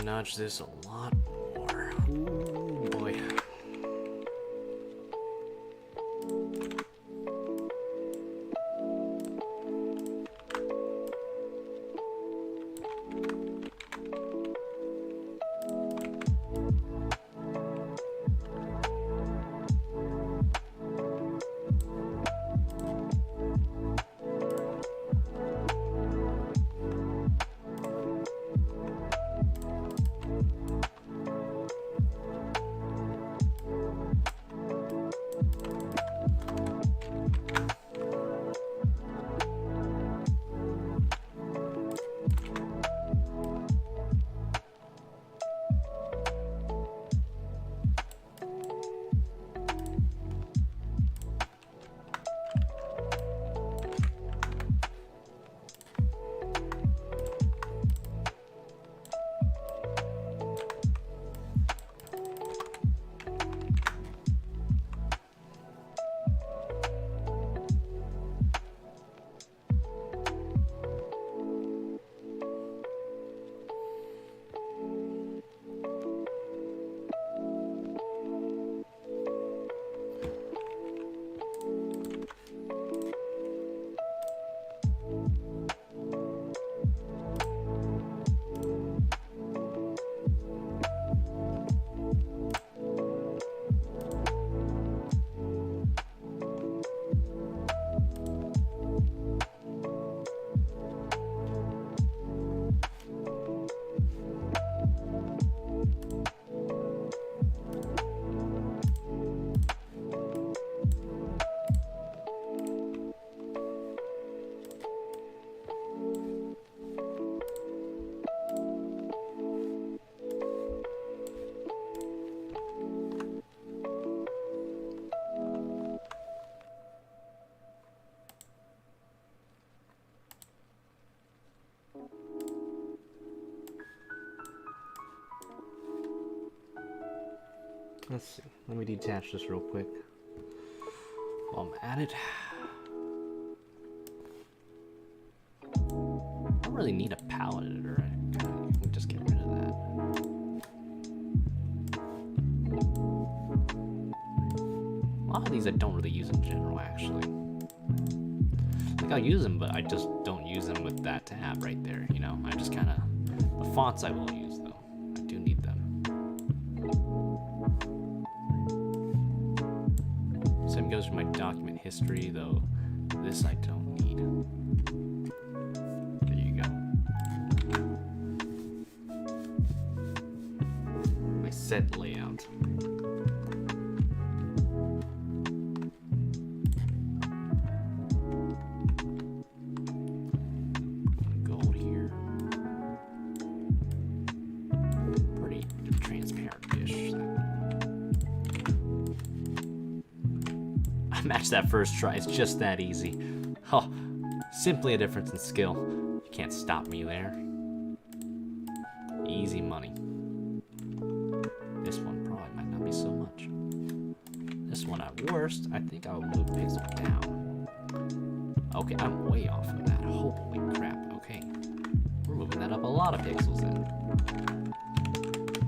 nudge this a lot more. Ooh, boy. Let's see. Let me detach this real quick while I'm at it. I don't really need a palette editor. I can just get rid of that. A lot of these I don't really use in general, actually. Like, I'll use them, but I just don't use them with that tab right there, you know? I just kind of... The fonts I will use, though. I do need them. Same goes for my document history, though this I don't need. There you go. My set layout. Gold here. Pretty transparent-ish. Match that first try, it's just that easy. Oh, simply a difference in skill. You can't stop me there. Easy money. This one probably might not be so much. This one at worst, I think I'll move pixel down. Okay, I'm way off of that. Holy crap, okay. We're moving that up a lot of pixels then.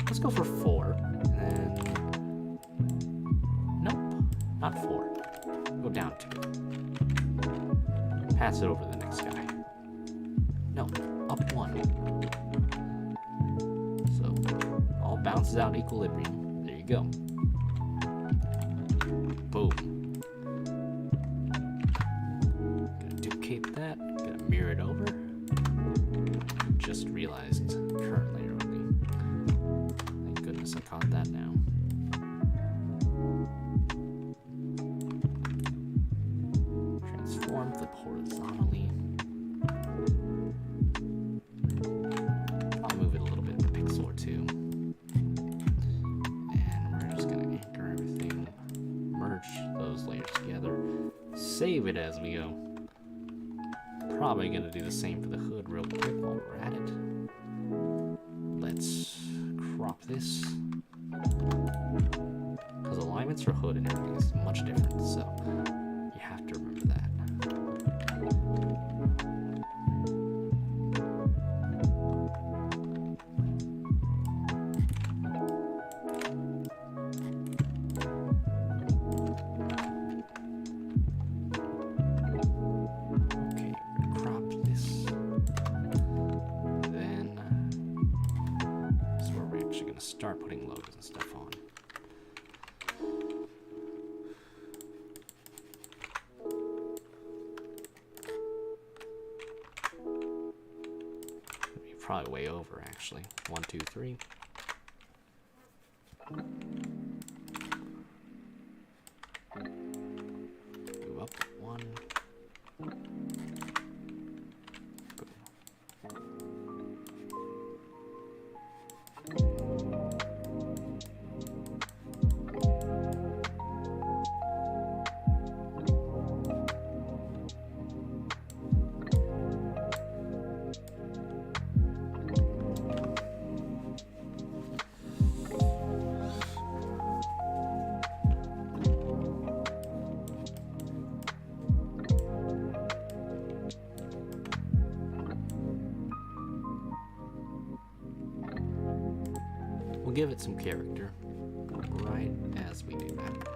Let's go for 4, and nope, not 4. Go down 2. Pass it over to the next guy. No, up 1. So, all bounces out equilibrium. There you go. Boom. Gonna duplicate that. Gonna mirror it over. Just realized currently early. Thank goodness I caught that now. Flip horizontally. I'll move it a little bit, a pixel or 2. And we're just gonna anchor everything, merge those layers together, save it as we go. Probably gonna do the same for the hood real quick while we're at it. Let's crop this. Because alignments for hood and everything is much different, so you have to remember that. start putting logos and stuff on. Probably way over, actually. 1, 2, 3. Move up 1. We'll give it some character right as we do that.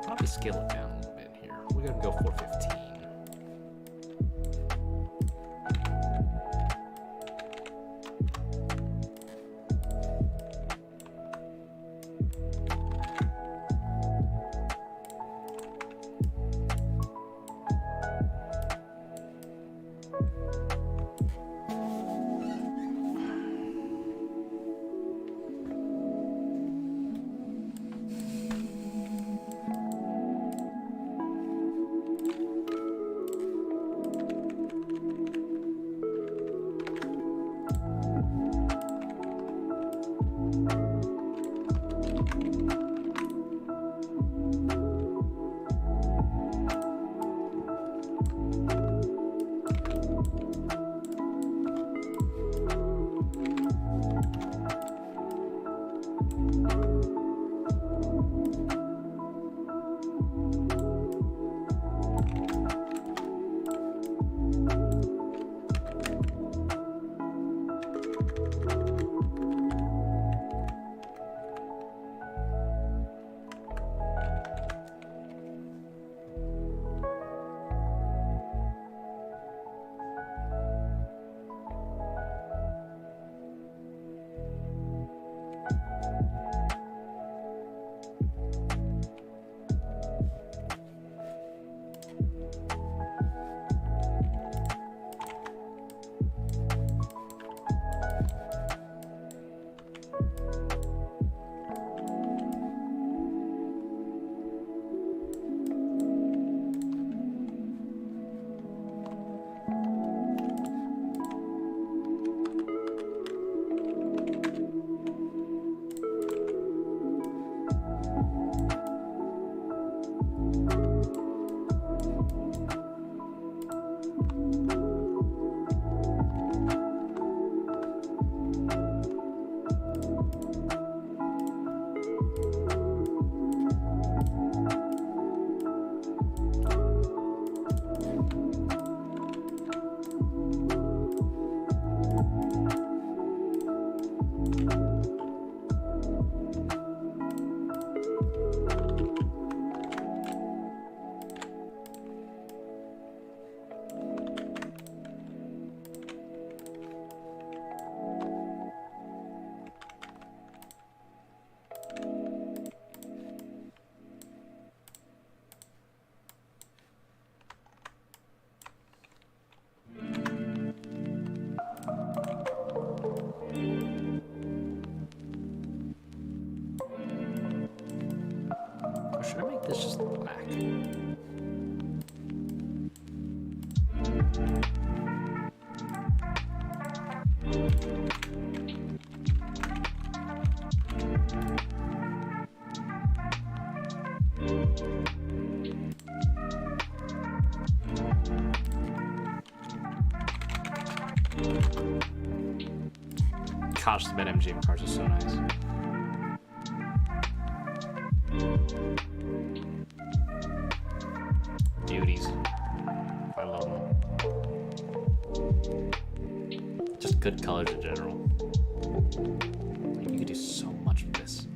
Probably scale it down a little bit here. We're gonna go 415. Gosh, the BetMGM cards are so nice. Beauties. I love them. Just good colors in general. Like, you could do so much with this.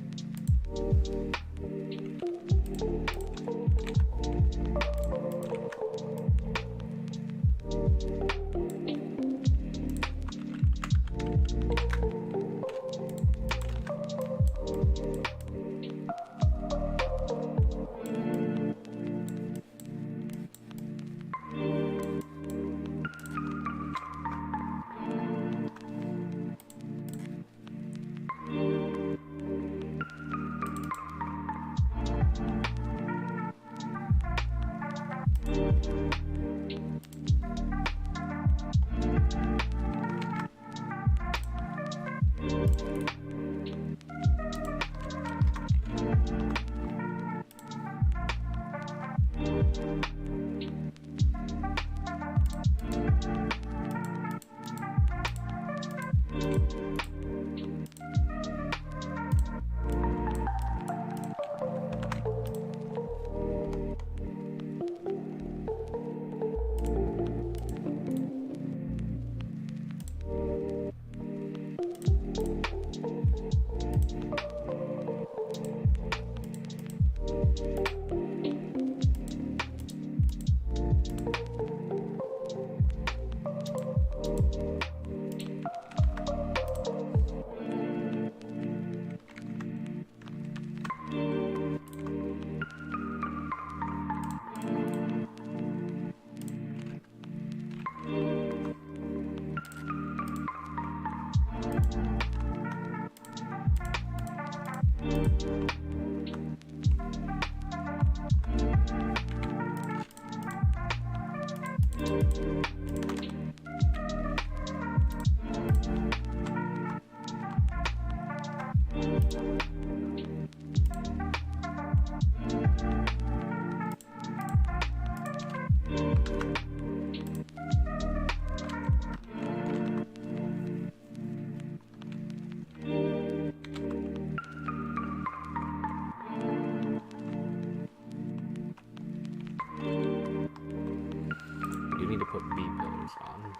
You need to put B pillars on.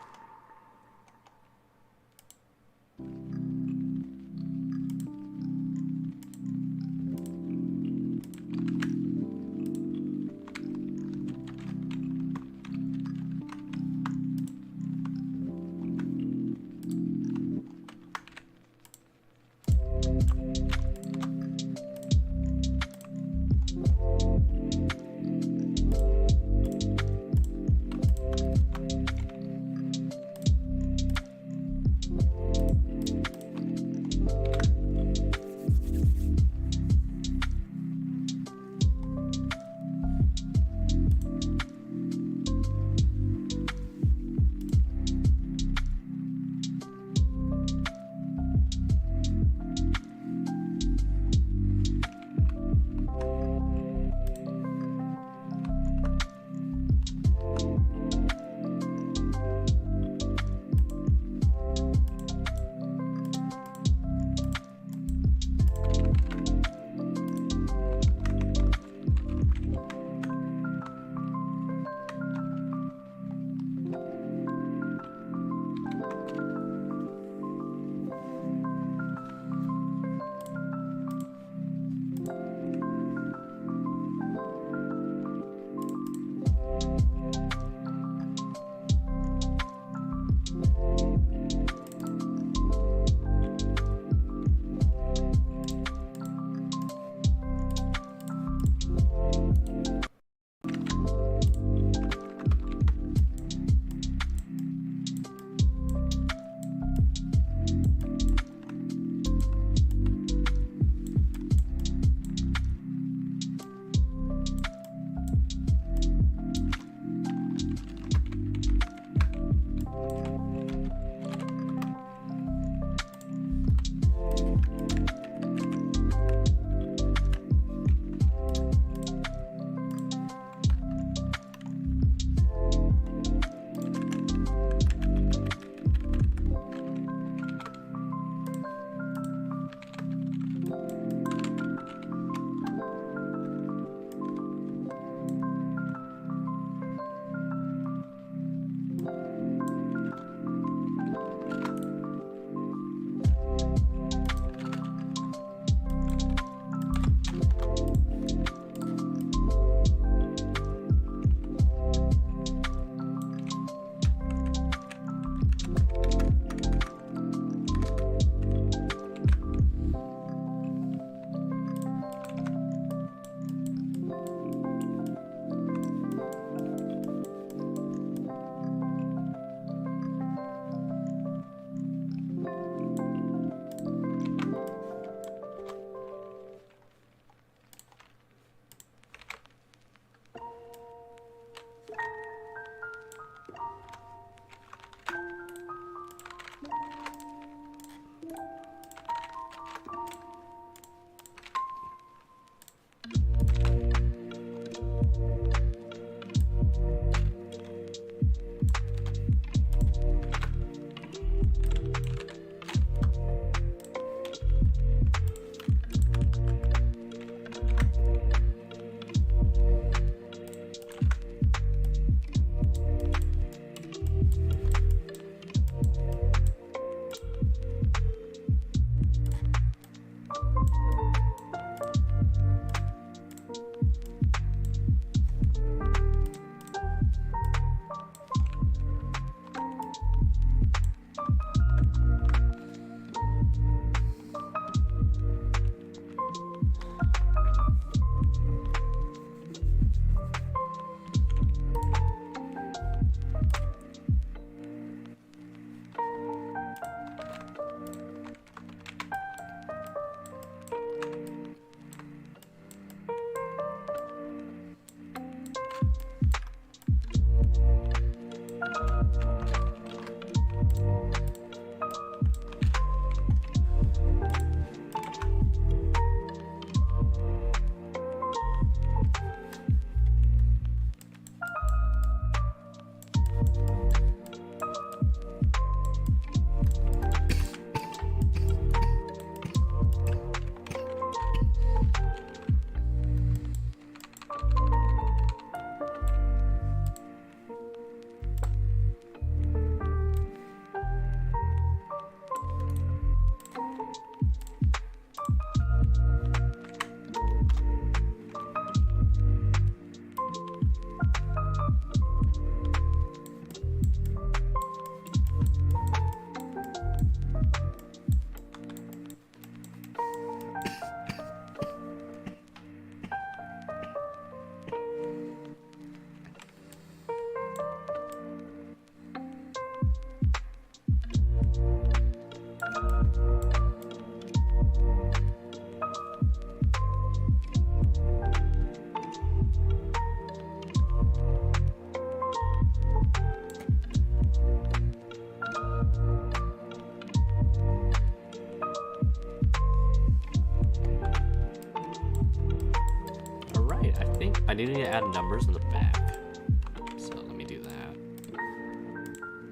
do need to add numbers in the back. So let me do that.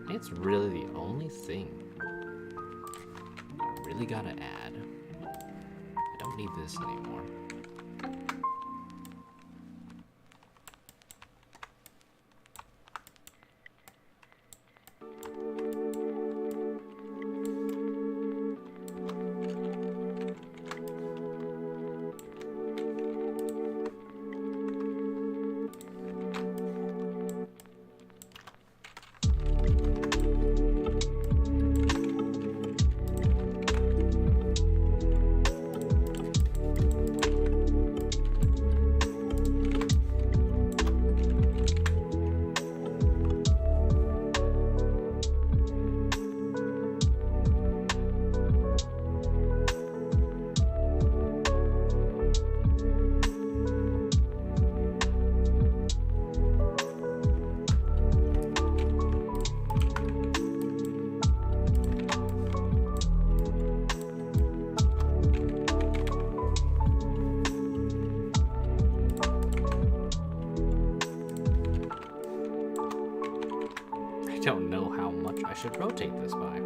It's really the only thing I really gotta add. I don't need this anymore. I don't know how much I should rotate this by.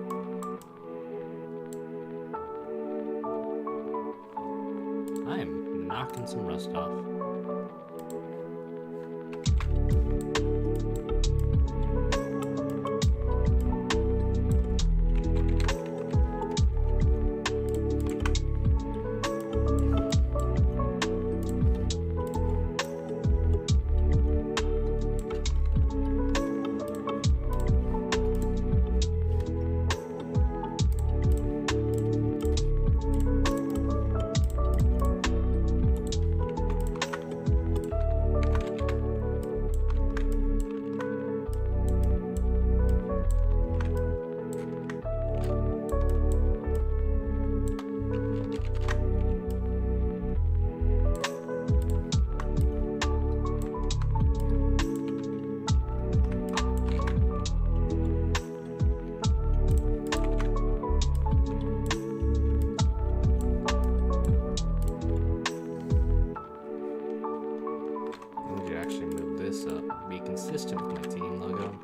I am knocking some rust off. Consistent with my team logo.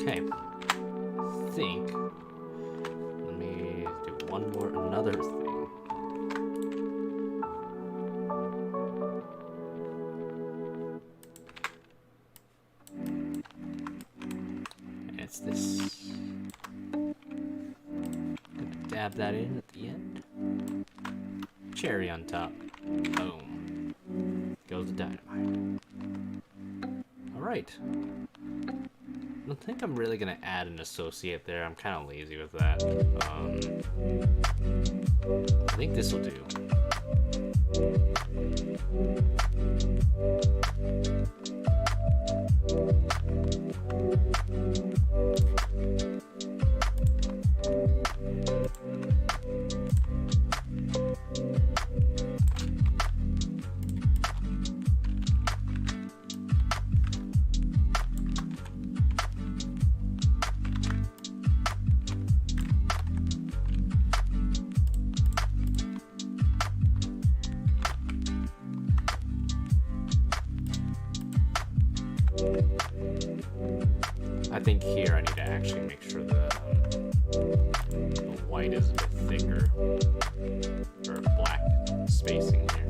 Okay, I think, let me do another thing. And it's this. Gonna dab that in at the end. Cherry on top. Boom. Goes the dynamite. Alright. I don't think I'm really gonna add an associate there. I'm kind of lazy with that. I think this will do. I think here I need to actually make sure the white is a bit thicker, or black spacing here.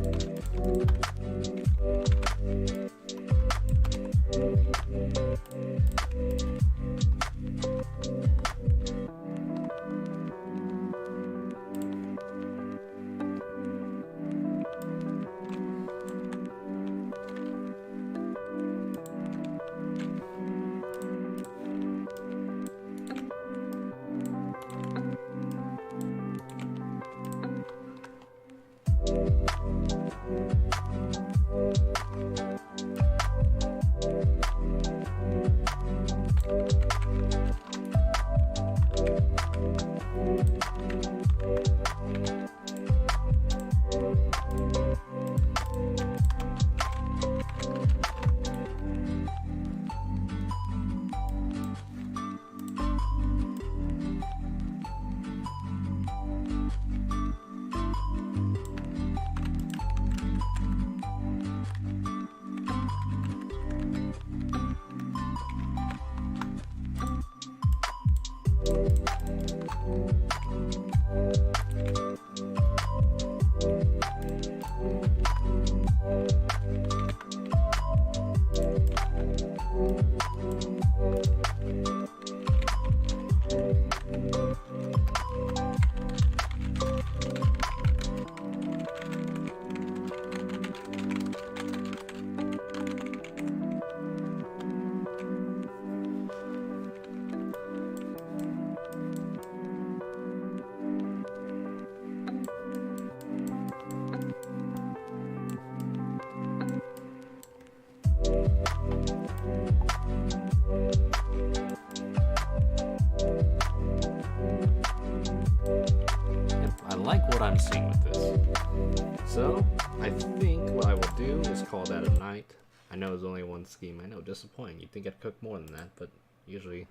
call that a night. I know it's only one scheme. I know, disappointing. You'd think I'd cook more than that, but usually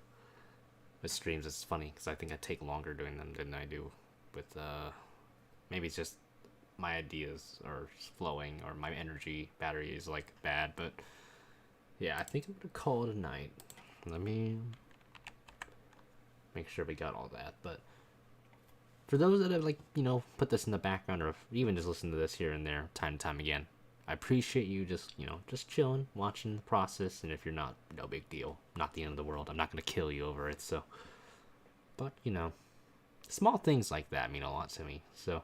with streams it's funny because I think I take longer doing them than I do with maybe it's just my ideas are flowing or my energy battery is like bad, but yeah, I think I'm gonna call it a night. Let me make sure we got all that. But for those that have, like, you know, put this in the background or even just listen to this here and there time and time again, I appreciate you just, you know, just chilling, watching the process. And if you're not, no big deal, not the end of the world. I'm not gonna kill you over it. So, but you know, small things like that mean a lot to me. So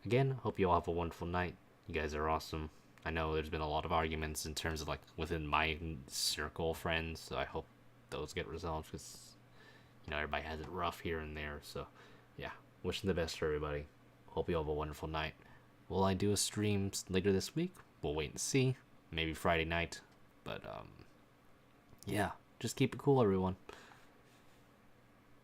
again, hope you all have a wonderful night. You guys are awesome. I know there's been a lot of arguments in terms of like within my circle of friends, so I hope those get resolved because, you know, everybody has it rough here and there. So yeah, wishing the best for everybody. Hope you all have a wonderful night. Will I do a stream later this week? We'll wait and see. Maybe Friday night. But yeah, just keep it cool, everyone.